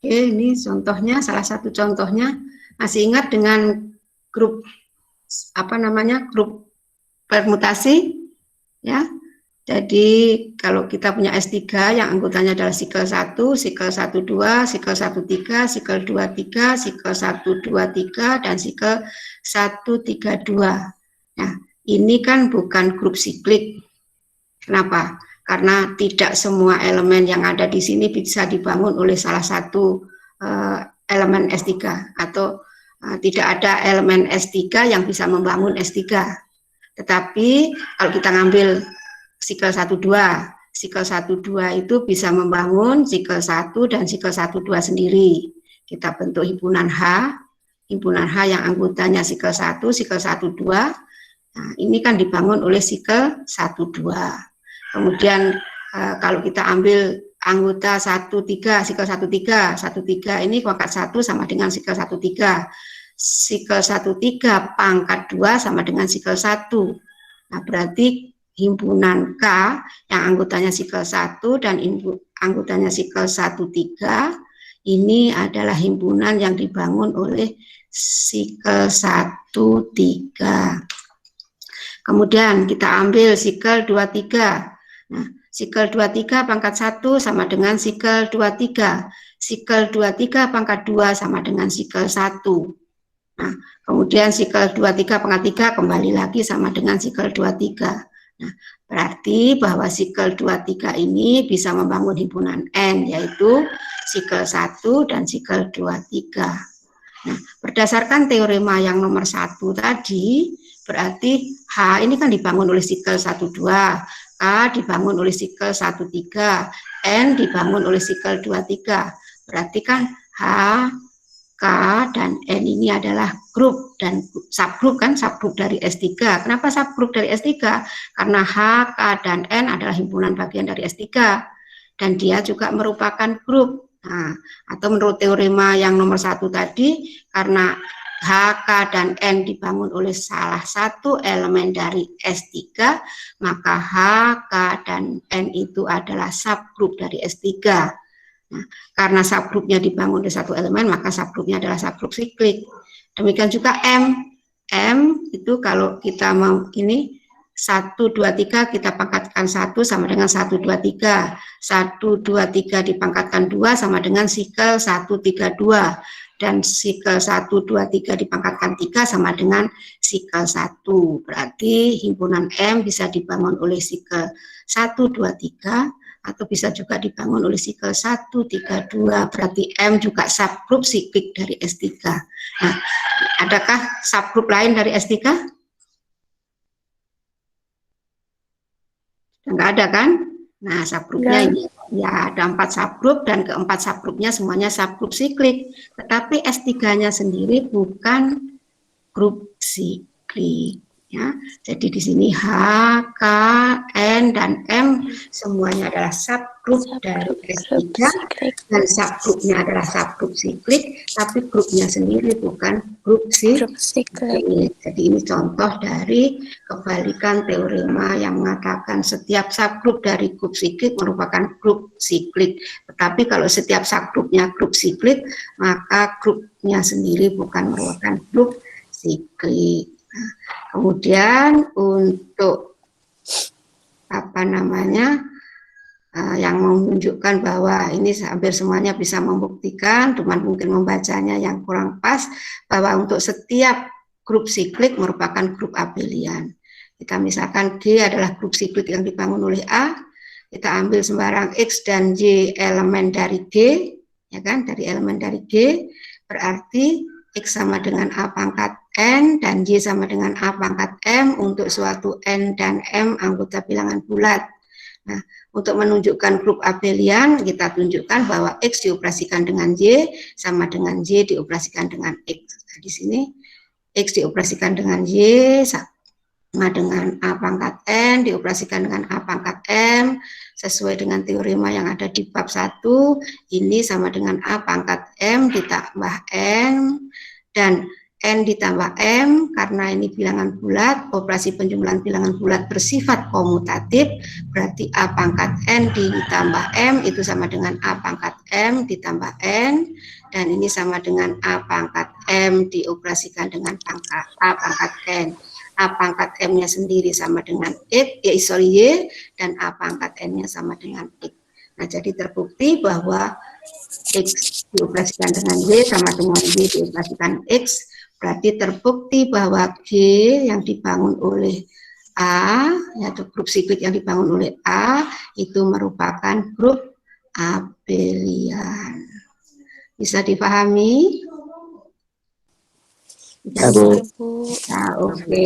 Oke, ini contohnya, salah satu contohnya. Masih ingat dengan grup apa namanya, grup permutasi, ya. Jadi kalau kita punya S3 yang anggotanya adalah sikel 1, sikel 12, sikel 13, sikel 23, sikel 123, dan sikel 132. Nah, ini kan bukan grup siklik. Kenapa? Karena tidak semua elemen yang ada di sini bisa dibangun oleh salah satu elemen S3, atau tidak ada elemen S3 yang bisa membangun S3. Tetapi kalau kita ngambil sikel 12, sikel 12 itu bisa membangun sikel 1 dan sikel 12 sendiri. Kita bentuk himpunan H yang anggotanya sikel 1, sikel 12. Nah, ini kan dibangun oleh sikel 12. Kemudian kalau kita ambil anggota 13, sikel 13 ini pangkat 1 sama dengan sikel 13. Sikel 13 pangkat 2 sama dengan sikel 1. Nah, berarti himpunan K yang anggotanya sikel 1 dan anggotanya sikel 13 ini adalah himpunan yang dibangun oleh sikel 13. Kemudian kita ambil sikel 23. Nah, sikel 23 pangkat 1 sama dengan sikel 23. Sikel 23 pangkat 2 sama dengan sikel 1. Nah, kemudian sikel 23 pangkat 3 kembali lagi sama dengan sikel 23. Nah, berarti bahwa sikel 23 ini bisa membangun himpunan N, yaitu sikel 1 dan sikel 23. Nah, berdasarkan teorema yang nomor 1 tadi, berarti H ini kan dibangun oleh sikel 12, K dibangun oleh sikel 13, N dibangun oleh sikel 23. Berarti kan H, K, dan N ini adalah grup dan subgrup, kan subgrup dari S3. Kenapa subgrup dari S3? Karena H, K, dan N adalah himpunan bagian dari S3 dan dia juga merupakan grup. Nah, atau menurut teorema yang nomor 1 tadi, karena H, K, dan N dibangun oleh salah satu elemen dari S3, maka H, K, dan N itu adalah subgrup dari S3. Nah, karena subgrupnya dibangun oleh satu elemen, maka subgrupnya adalah subgrup siklik. Demikian juga M. M itu kalau kita mau ini 1, 2, 3 kita pangkatkan 1 sama dengan 1, 2, 3. 1, 2, 3 dipangkatkan 2 sama dengan sikel 1, 3, 2. Dan sikel 1, 2, 3 dipangkatkan 3 sama dengan sikel 1. Berarti himpunan M bisa dibangun oleh sikel 1, 2, 3, atau bisa juga dibangun oleh sikel 1, 3, 2. Berarti M juga subgrup siklik dari S3. Nah, adakah subgrup lain dari S3? Enggak ada kan? Nah, subgrupnya ini ya ada 4 subgrup dan keempat subgrupnya semuanya subgrup siklik. Tetapi S3-nya sendiri bukan grup siklik Ya, jadi di sini H, K, N, dan M semuanya adalah subgrup dari S3 dan subgrupnya adalah subgrup siklik, tapi grupnya sendiri bukan grup siklik. Jadi ini contoh dari kebalikan teorema yang mengatakan setiap subgrup dari grup siklik merupakan grup siklik. Tetapi kalau setiap subgrupnya grup siklik, maka grupnya sendiri bukan merupakan grup siklik. Nah, kemudian untuk yang menunjukkan bahwa ini hampir semuanya bisa membuktikan, cuman mungkin membacanya yang kurang pas, bahwa untuk setiap grup siklik merupakan grup abelian. Kita misalkan G adalah grup siklik yang dibangun oleh A, kita ambil sembarang X dan Y elemen dari G, ya kan, dari elemen dari G, berarti X sama dengan A pangkat N dan Y sama dengan A pangkat M untuk suatu N dan M anggota bilangan bulat. Nah, untuk menunjukkan grup abelian, kita tunjukkan bahwa X dioperasikan dengan Y sama dengan Y dioperasikan dengan X. Nah, di sini X dioperasikan dengan Y sama dengan A pangkat N dioperasikan dengan A pangkat M sesuai dengan teorema yang ada di bab 1. Ini sama dengan A pangkat M ditambah N dan N ditambah M, karena ini bilangan bulat, operasi penjumlahan bilangan bulat bersifat komutatif, berarti A pangkat N ditambah M itu sama dengan A pangkat M ditambah N, dan ini sama dengan A pangkat M dioperasikan dengan A pangkat N. A pangkat M-nya sendiri sama dengan Y, dan A pangkat N-nya sama dengan X. Nah, jadi terbukti bahwa X dioperasikan dengan Y sama dengan Y dioperasikan X, berarti terbukti bahwa G yang dibangun oleh A, yaitu grup siklik yang dibangun oleh A, itu merupakan grup abelian. Bisa dipahami? Ya, Bu. Nah, oke.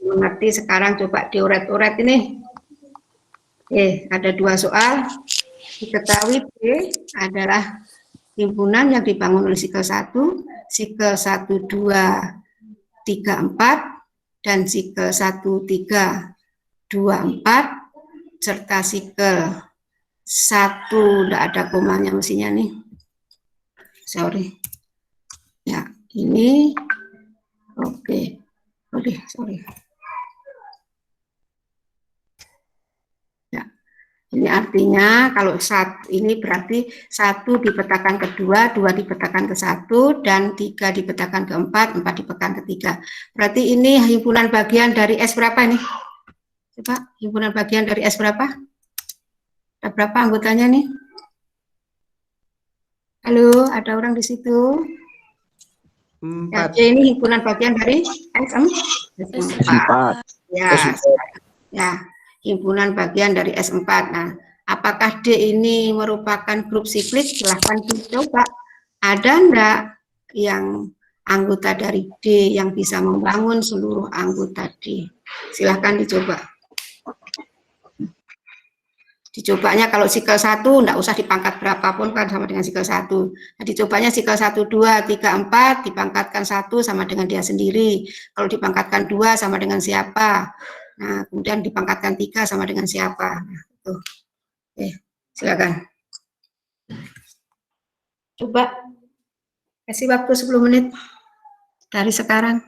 Mengerti, sekarang coba dioret-oret ini. Oke, ada 2 soal. Diketahui B adalah himpunan yang dibangun oleh sikel 1, sikel 1, 2, 3, 4, dan sikel 1, 3, 2, 4, serta sikel 1, tidak ada komanya mestinya nih. Sorry. Ya, ini. Oke. Sorry. Ini artinya kalau ini berarti 1 dipetakan ke 2, 2 dipetakan ke 1, dan 3 dipetakan ke 4, 4 dipetakan ke 3. Berarti ini himpunan bagian dari S berapa ini? Coba, himpunan bagian dari S berapa? Ada berapa anggotanya nih? Halo, ada orang di situ? 4. Ya, ini himpunan bagian dari S4. Ya. Himpunan bagian dari S4. Nah, apakah D ini merupakan grup siklik? Silahkan dicoba. Ada enggak yang anggota dari D yang bisa membangun seluruh anggota D? Silahkan dicoba. Dicobanya kalau sikel 1 enggak usah dipangkat berapapun kan sama dengan sikel 1. Nah, dicobanya sikel 1, 2, 3, 4 dipangkatkan 1 sama dengan dia sendiri. Kalau dipangkatkan 2 sama dengan siapa? Nah, kemudian dipangkatkan 3 sama dengan siapa? Nah, itu. Oke, silakan. Coba kasih waktu 10 menit dari sekarang.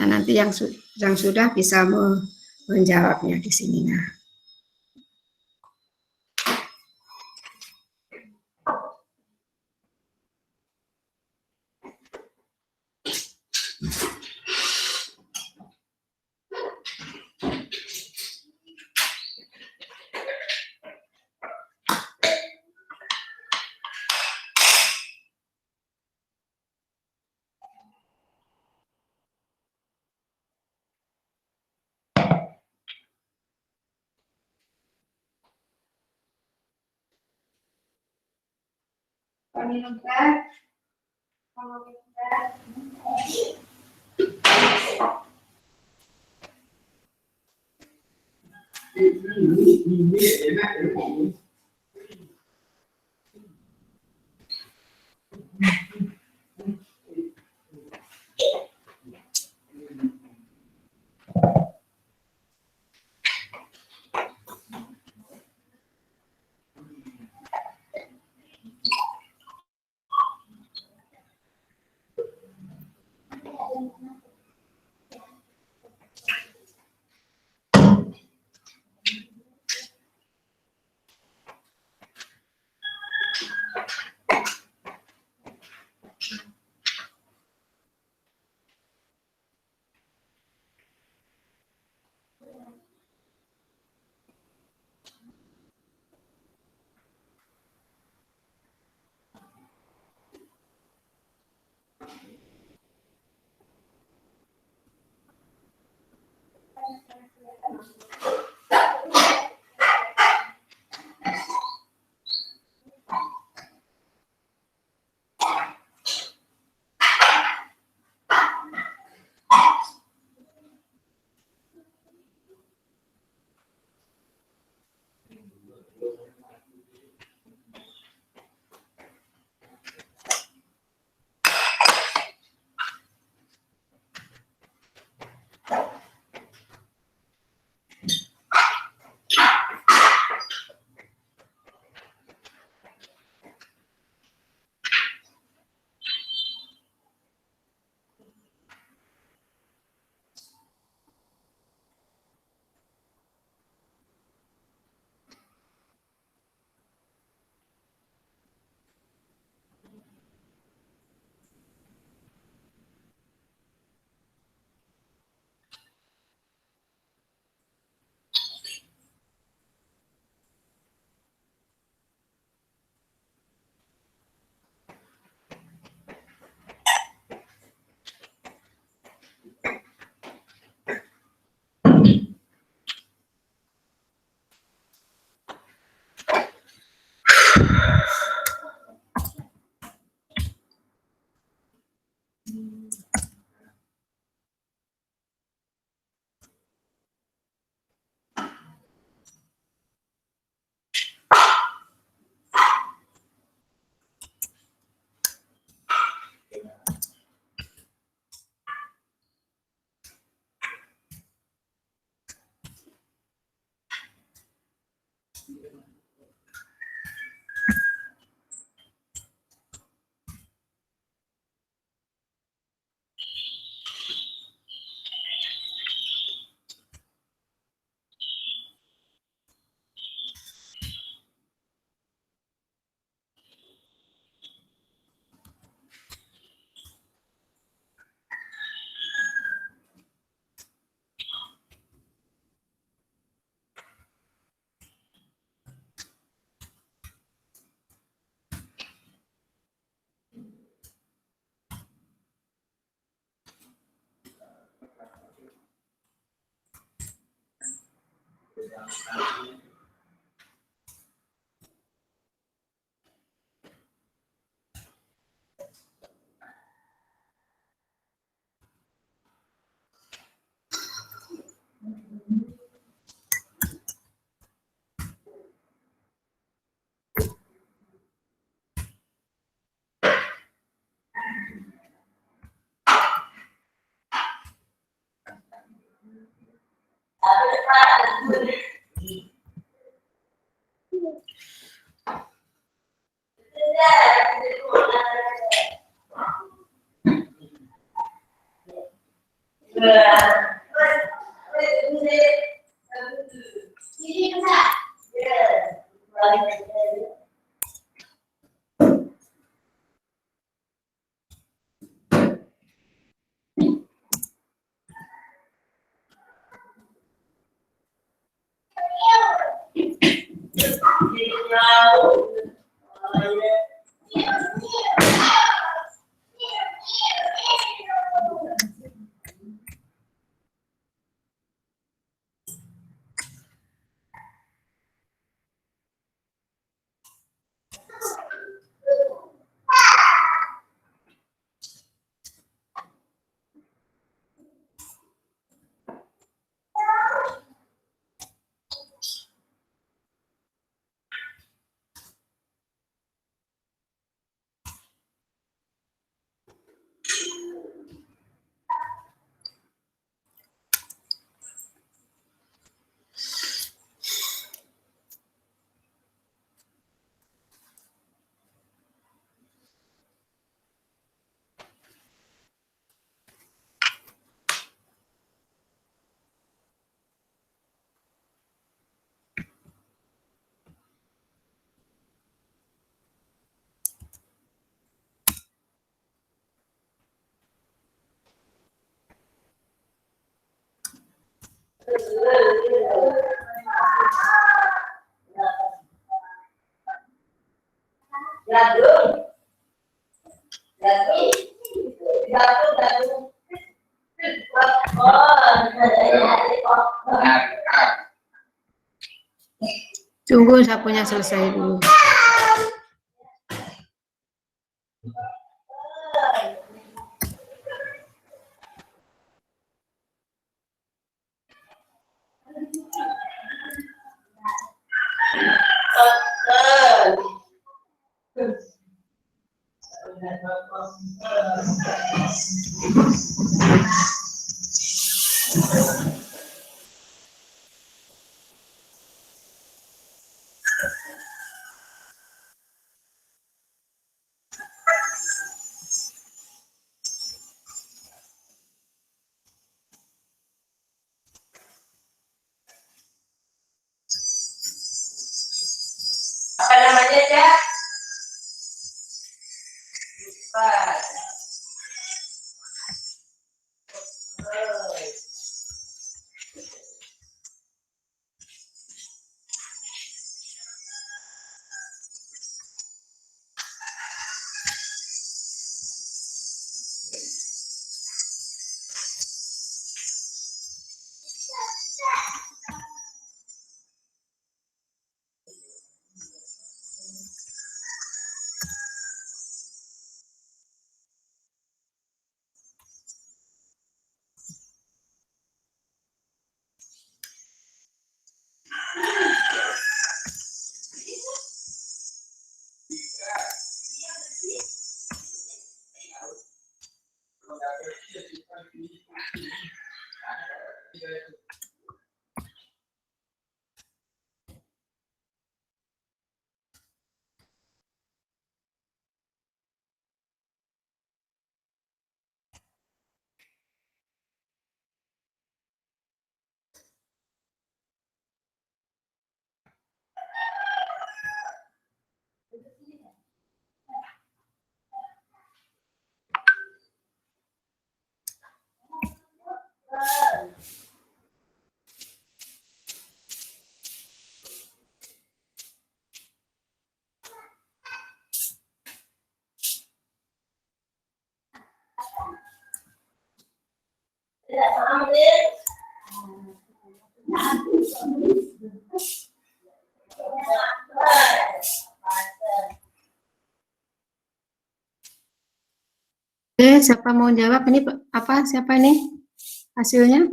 Nah, nanti yang sudah bisa menjawabnya di sini. Nah. Tunggu sapunya selesai dulu. Apa namanya, Cak? Tidak paham, Oke, siapa mau jawab ini apa? Siapa ini hasilnya?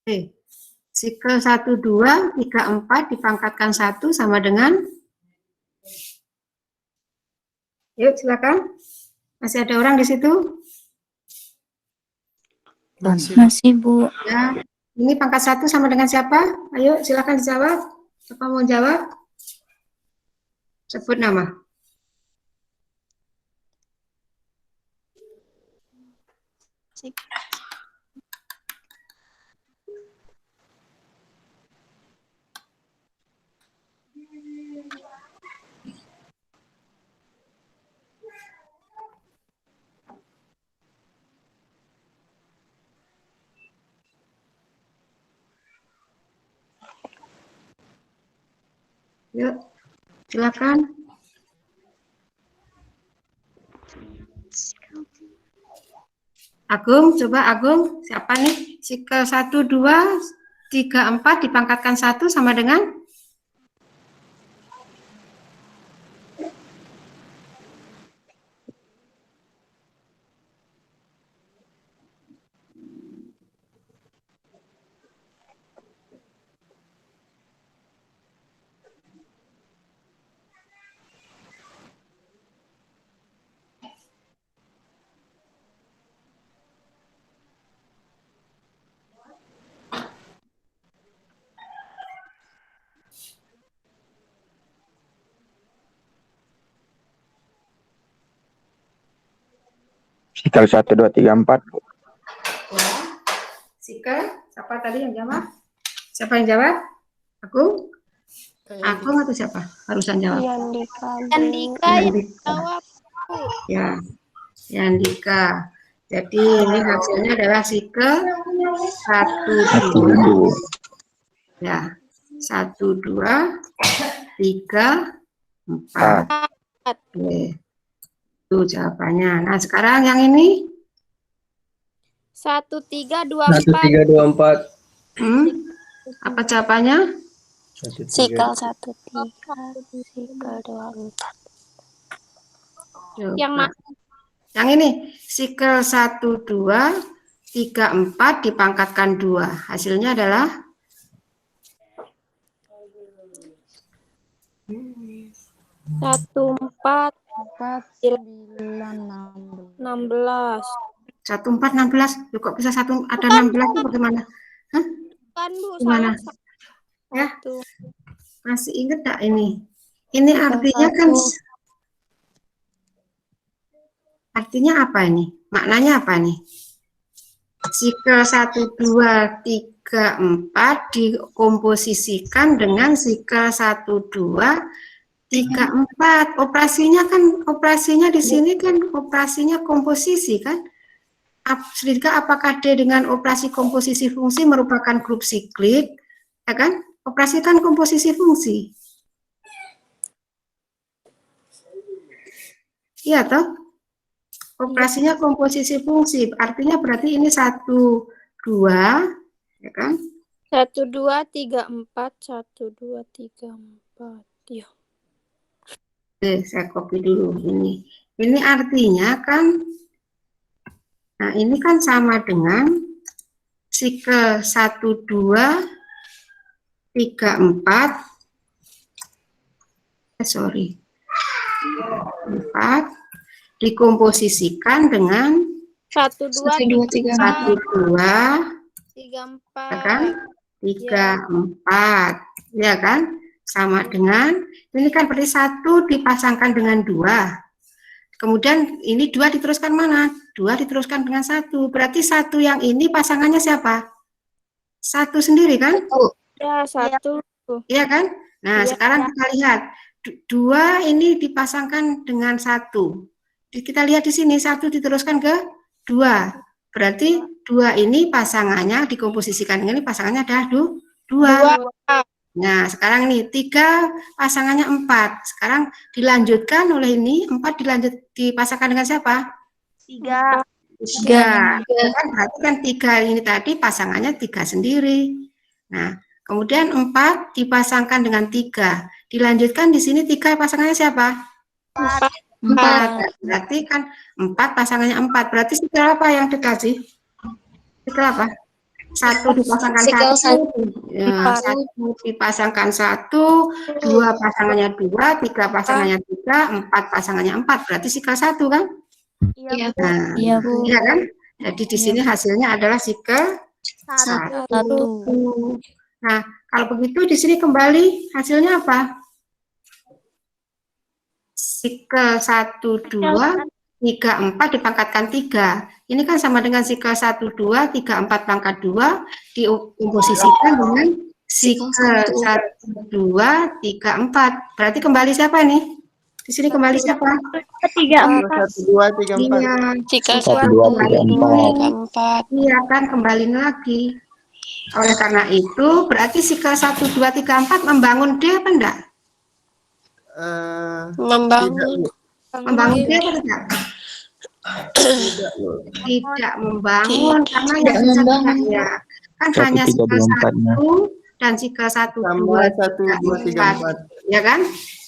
Oke, sikel 1, 2, 3, 4 dipangkatkan 1 sama dengan? Yuk, silakan. Masih ada orang di situ? Masih, Bu. Ya, ini pangkat 1 sama dengan siapa? Ayo, silakan dijawab. Siapa mau jawab? Sebut nama. Yuk, silakan. Agung, coba Agung, siapa nih? Sikel 1, 2, 3, 4 dipangkatkan 1 sama dengan? Sikel 1, 2, 3, 4. Ya. Sikel, siapa tadi yang jawab? Siapa yang jawab? Agung? Agung atau siapa? Harusan jawab. Yandika yang jawab. Ya, Yandika. Jadi ini hasilnya adalah sikel 1, 2. Ya, 1, 2, 3, 4. Oke. Itu jawabannya. Nah, sekarang yang ini? 1, 3, 2, 1, 3, 2, 4. Apa jawabannya? Sikel 1, 3, sikel 2, 4. Yang mana? Yang ini, sikel 1, 2, 3, 4 dipangkatkan 2. Hasilnya adalah? 1, 4, 9, 16. 1, 4, 16. Loh, kok bisa ada 16 itu bagaimana? Hah? Kan, Bu, Gimana? Ya, masih ingat tak ini? Ini artinya kan, artinya apa ini? Maknanya apa nih? Sikel 1, 2, 3, 4 dikomposisikan dengan sikel 1, 2, 3, 4. Operasinya di sini kan operasinya komposisi kan? Sedikit apakah D dengan operasi komposisi fungsi merupakan grup siklik? Ya kan? Operasi kan komposisi fungsi. Iya toh? Operasinya komposisi fungsi, artinya berarti ini 1, 2, ya kan? 1, 2, 3, 4, 1, 2, 3, 4. Ya. Oke, saya copy dulu ini. Ini artinya kan, nah ini kan sama dengan sikel 1, 2, 3, 4, 4 dikomposisikan dengan 1, 2, 3, 1, 2, 3, 4. ya kan? 3, 4, ya kan? Sama dengan, ini kan berarti 1 dipasangkan dengan 2. Kemudian ini 2 diteruskan mana? 2 diteruskan dengan 1. Berarti 1 yang ini pasangannya siapa? 1 sendiri kan? Ya, 1. Iya kan? Nah, sekarang kita lihat. 2 ini dipasangkan dengan 1. Kita lihat di sini, 1 diteruskan ke 2. Berarti 2 ini pasangannya dikomposisikan dengan ini pasangannya adalah 2. Nah, sekarang ini 3 pasangannya 4. Sekarang dilanjutkan oleh ini, 4 dipasangkan dengan siapa? 3. 3. Kan berarti kan 3 ini tadi pasangannya 3 sendiri. Nah, kemudian 4 dipasangkan dengan 3. Dilanjutkan di sini 3 pasangannya siapa? 4. Berarti kan 4 pasangannya 4. Berarti sikel apa yang dikasih? Sikel apa? 1 dipasangkan 1. Ya, 1 dipasangkan 1, 2 pasangannya 2, 3 pasangannya 3, 4 pasangannya 4. Berarti sikel 1 kan? Iya, Bu. Nah, Iya, Bu. iya kan? Jadi di sini hasilnya adalah sikel 1. Nah, kalau begitu di sini kembali hasilnya apa? Sikel 1, 2, 3, 4 dipangkatkan 3. Ini kan sama dengan sikel 1, 2, 3, 4 pangkat 2 dikomposisikan dengan sikel 1, 2, 3, 4. Berarti kembali siapa nih? Di sini kembali siapa? 3, 1, 2, 3, 4. Iya. Sikel 1, 2, 3, 4. Iya kan, kembali lagi. Oleh karena itu, berarti sikel 1, 2, 3, 4 membangun D apa enggak? Membangun. Membangun D apa enggak? Tidak membangun, karena yang membangun ya kan 1, hanya 3, sikel 2, 4-nya. 1 dan sikel 1, Tambah 2, 1, 2, 3, 4. ya kan?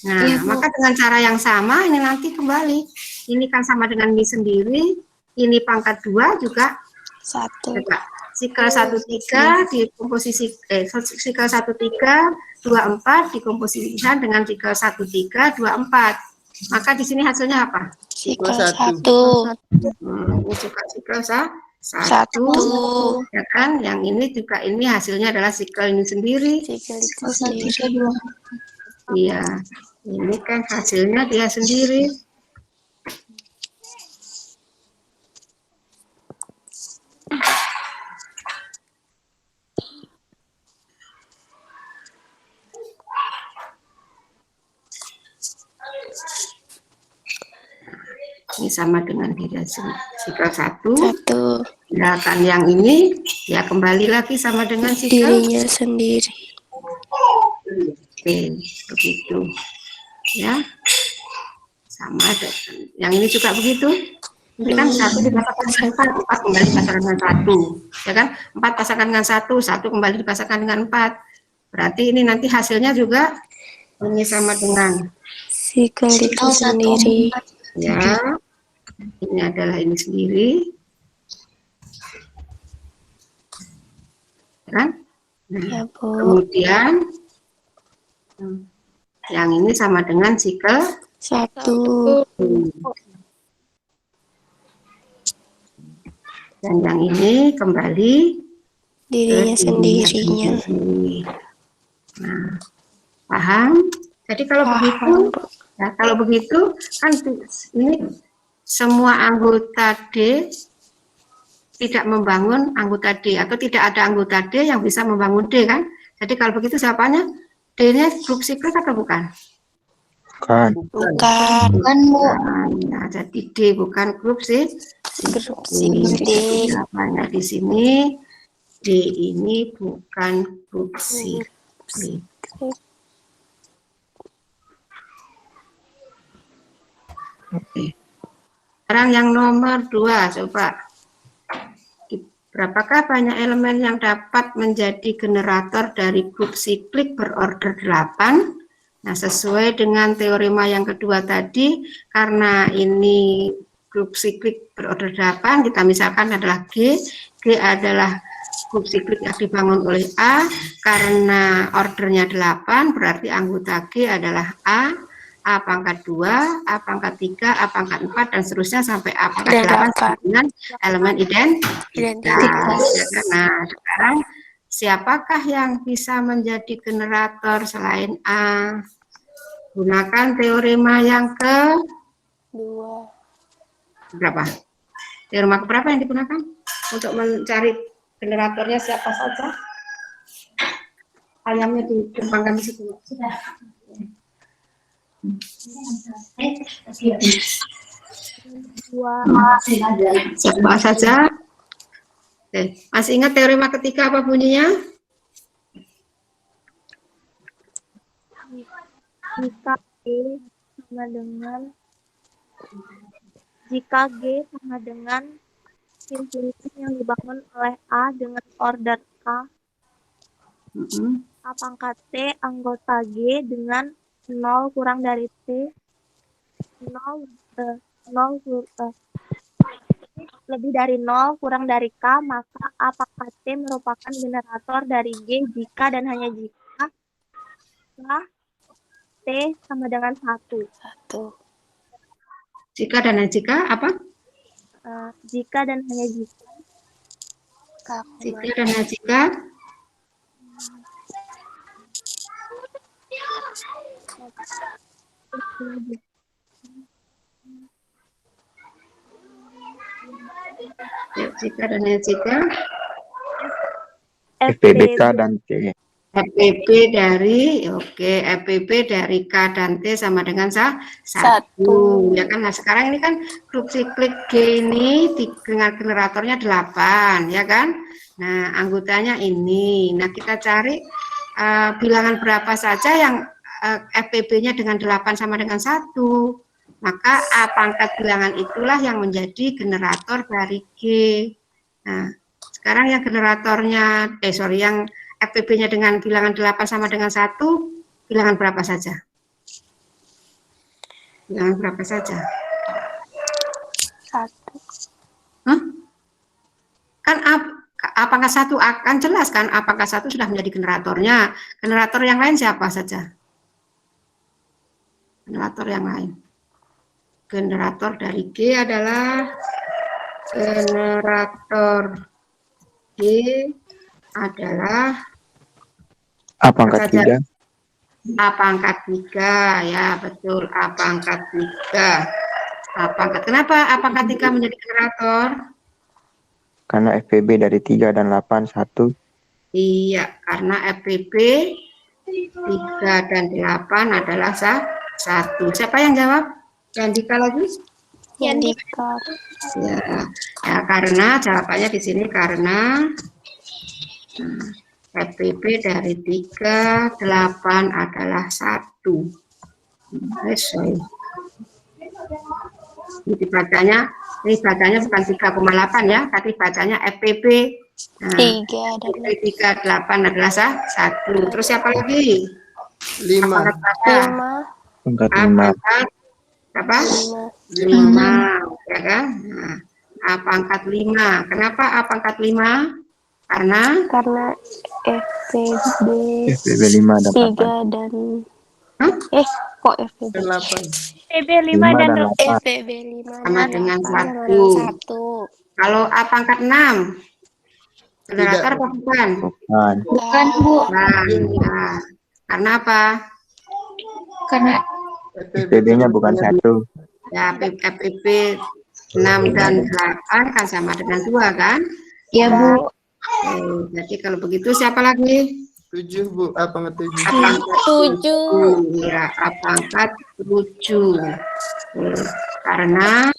Nah, maka dengan cara yang sama ini nanti kembali. Ini kan sama dengan ini sendiri, ini pangkat 2 juga 1. sikel 1, 3 dikomposisi sikel 1, 3, 2, 4 dikomposisikan dengan sikel 1, 3, 2, 4. Maka di sini hasilnya apa? Sikel 1. Ini juga sikel 1, ya kan? Yang ini juga ini hasilnya adalah sikel ini sendiri. Sikel itu sendiri. Iya, ini kan hasilnya dia sendiri. Ini sama dengan dia sikel 1. Sedangkan yang ini ya kembali lagi sama dengan sikel dirinya sendiri. Oke, begitu. Ya. Sama dengan yang ini juga begitu. Ini kan 1 dipasangkan dengan 4, 4 kembali dipasangkan dengan 1. Ya kan? 4 pasangkan dengan 1, 1 kembali dipasangkan dengan 4. Berarti ini nanti hasilnya juga ini sama dengan sikel itu sendiri. Ya, ini adalah ini sendiri, kan? Nah, ya, Bu. Kemudian yang ini sama dengan sikel 1. Dan yang ini kembali dirinya sendirinya. Nah, paham? Jadi kalau begitu, ya, kalau begitu kan ini semua anggota D tidak membangun anggota D atau tidak ada anggota D yang bisa membangun D kan? Jadi kalau begitu siapanya? D-nya grup siklik atau bukan? Bukan. Nah, jadi D bukan grup grup siklik. Siapanya di sini? D ini bukan grup siklik. Oke. Sekarang yang nomor 2, coba. Berapakah banyak elemen yang dapat menjadi generator dari grup siklik berorder 8? Nah, sesuai dengan teorema yang kedua tadi, karena ini grup siklik berorder 8, kita misalkan adalah G. G adalah grup siklik yang dibangun oleh A, karena ordernya 8, berarti anggota G adalah A pangkat 2, A pangkat 3, A pangkat 4, dan seterusnya sampai A pangkat 8 dengan elemen identitas. Nah, sekarang siapakah yang bisa menjadi generator selain A? Gunakan teorema yang kedua. Berapa? Teorema keberapa yang digunakan untuk mencari generatornya siapa saja? Ayamnya dikembangkan di situ. Sudah. Siapa saja? Oke. Masih ingat teorema ketiga apa bunyinya? Jika G sama dengan jika G sama dengan infinitum yang dibangun oleh A dengan order K, A pangkat T anggota G dengan 0 kurang dari T 0 lebih dari 0 kurang dari K, maka A pangkat T merupakan generator dari G jika dan hanya jika K T sama dengan 1. Jika dan hanya jika apa? Jika dan hanya jika Jika dan hanya jika jika dan hanya jika FPBK dan T. FPP dari FPP dari K dan T sama dengan 1 ya kan. Nah sekarang ini kan grup siklik G ini dengan generatornya 8 ya kan. Nah anggotanya ini, nah kita cari bilangan berapa saja yang FPP-nya dengan 8 sama dengan 1, maka A pangkat bilangan itulah yang menjadi generator dari G. Nah sekarang yang generatornya yang FPP-nya dengan bilangan 8 sama dengan 1, bilangan berapa saja? Bilangan berapa saja? 1. Hah? Kan apakah 1 akan jelas kan? Apakah 1 sudah menjadi generatornya? Generator yang lain siapa saja? Generator yang lain. Generator dari G adalah generator G adalah A pangkat 3. A pangkat 3 ya betul, A pangkat 3. A pangkat, kenapa A pangkat 3 menjadi generator? Karena FPB dari 3 dan 8 1. Iya, karena FPB 3 dan 8 adalah 1. Siapa yang jawab? Yandika lagi? Yandika. Ya karena jawabannya di sini karena FPP dari 3, 8 adalah 1. Ini bacanya bukan 3,8 ya, tapi bacanya FPP. Nah, 3 8 adalah 1. Terus siapa lagi? 5. Pangkat 5. Berapa? 5. Ya kan? Nah, A pangkat 5. Kenapa A pangkat 5? Karena FPB 5 dan 3 dan kok FPB 8. FPB 5 dan 8. FPB 5 sama dengan 1. 1. Kalau A pangkat 6 generator apa bukan? Bukan, Bu. Nah, karena apa? Karena FPB-nya bukan 1. Ya, FPP 6 dan 8 kan sama dengan 2 kan? ya, Bu. Jadi kalau begitu siapa lagi? 7 Bu, A pangkat 7. A pangkat 7. Ya, A pangkat 7. Karena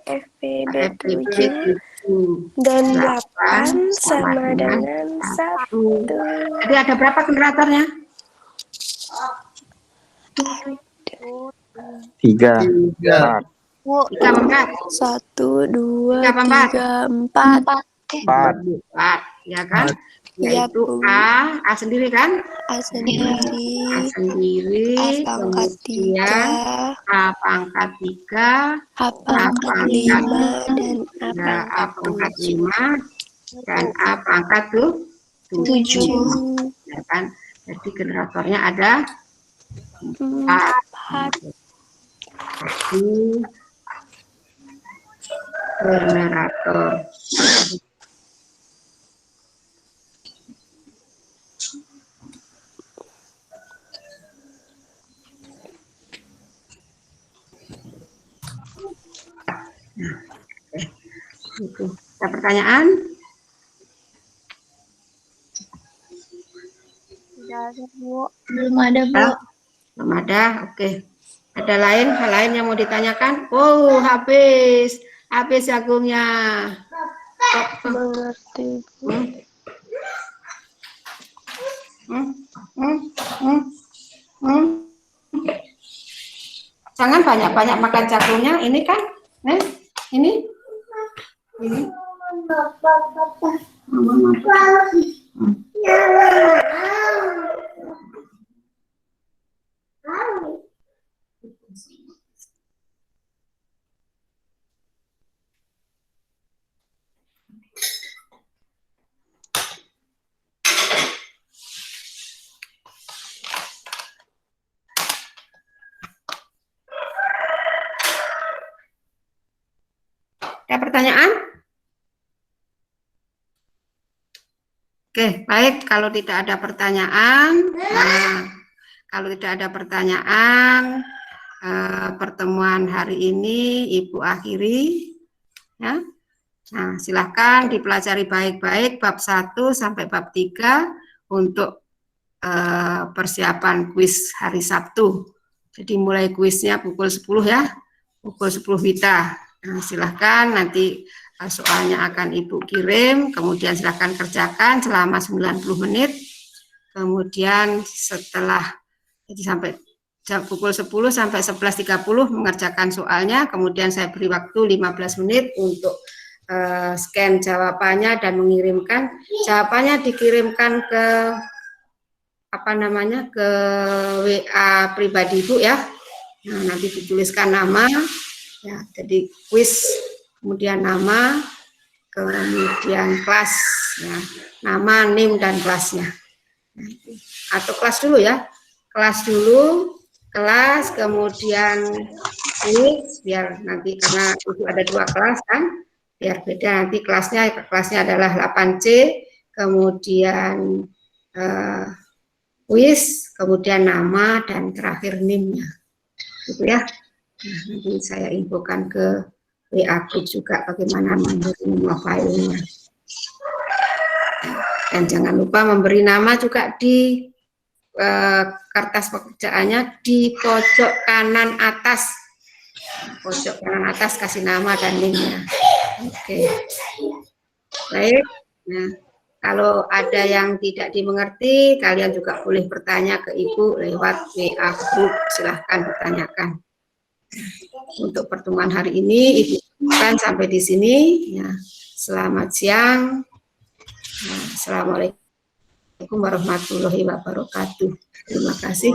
FPB 7 dan 8 sama dengan 1. Jadi ada berapa generatornya? 3. 4. 1, 2, 3, 4. 4. Ya kan? Yaitu A sendiri kan? A sendiri. A sendiri. A pangkat 3. A pangkat 3. A pangkat 5 dan A pangkat 5 dan A pangkat 7. Ya kan? Jadi generatornya ada 4. Jadi generator itu. Ada pertanyaan? Belum ada, Bu. Belum ada, oke. Ada hal lain yang mau ditanyakan? Oh, habis jagungnya. Mengerti. Jangan banyak-banyak makan jagungnya. Ini kan, ini. Ada pertanyaan? Oke, baik. Kalau tidak ada pertanyaan, pertemuan hari ini Ibu akhiri. Ya. Nah, silahkan dipelajari baik-baik bab 1 sampai bab 3 untuk persiapan kuis hari Sabtu. Jadi mulai kuisnya pukul 10 ya, pukul 10 WITA. Nah, silahkan nanti soalnya akan Ibu kirim, kemudian silahkan kerjakan selama 90 menit. Kemudian setelah jadi sampai pukul 10 sampai 11.30 mengerjakan soalnya, kemudian saya beri waktu 15 menit untuk scan jawabannya dan mengirimkan. Jawabannya dikirimkan ke ke WA pribadi Ibu ya. Nah, nanti dituliskan nama ya, jadi kuis, kemudian nama, kemudian kelas ya, nama, NIM dan kelasnya. Atau kelas dulu ya. Kelas dulu, kelas, kemudian kuis, biar nanti karena itu ada 2 kelas kan, biar beda nanti kelasnya adalah 8C, kemudian kuis, kemudian nama, dan terakhir NIM-nya. Gitu ya. Nah, nanti saya infokan ke WA group juga bagaimana menerima filenya. Dan jangan lupa memberi nama juga di kertas pekerjaannya di pojok kanan atas. Pojok kanan atas kasih nama dan linknya. Oke. Baik. Nah, kalau ada yang tidak dimengerti, kalian juga boleh bertanya ke Ibu lewat WA group. Silahkan bertanyakan. Untuk pertemuan hari ini, Ibu kan sampai di sini. Ya, selamat siang. Assalamualaikum warahmatullahi wabarakatuh. Terima kasih.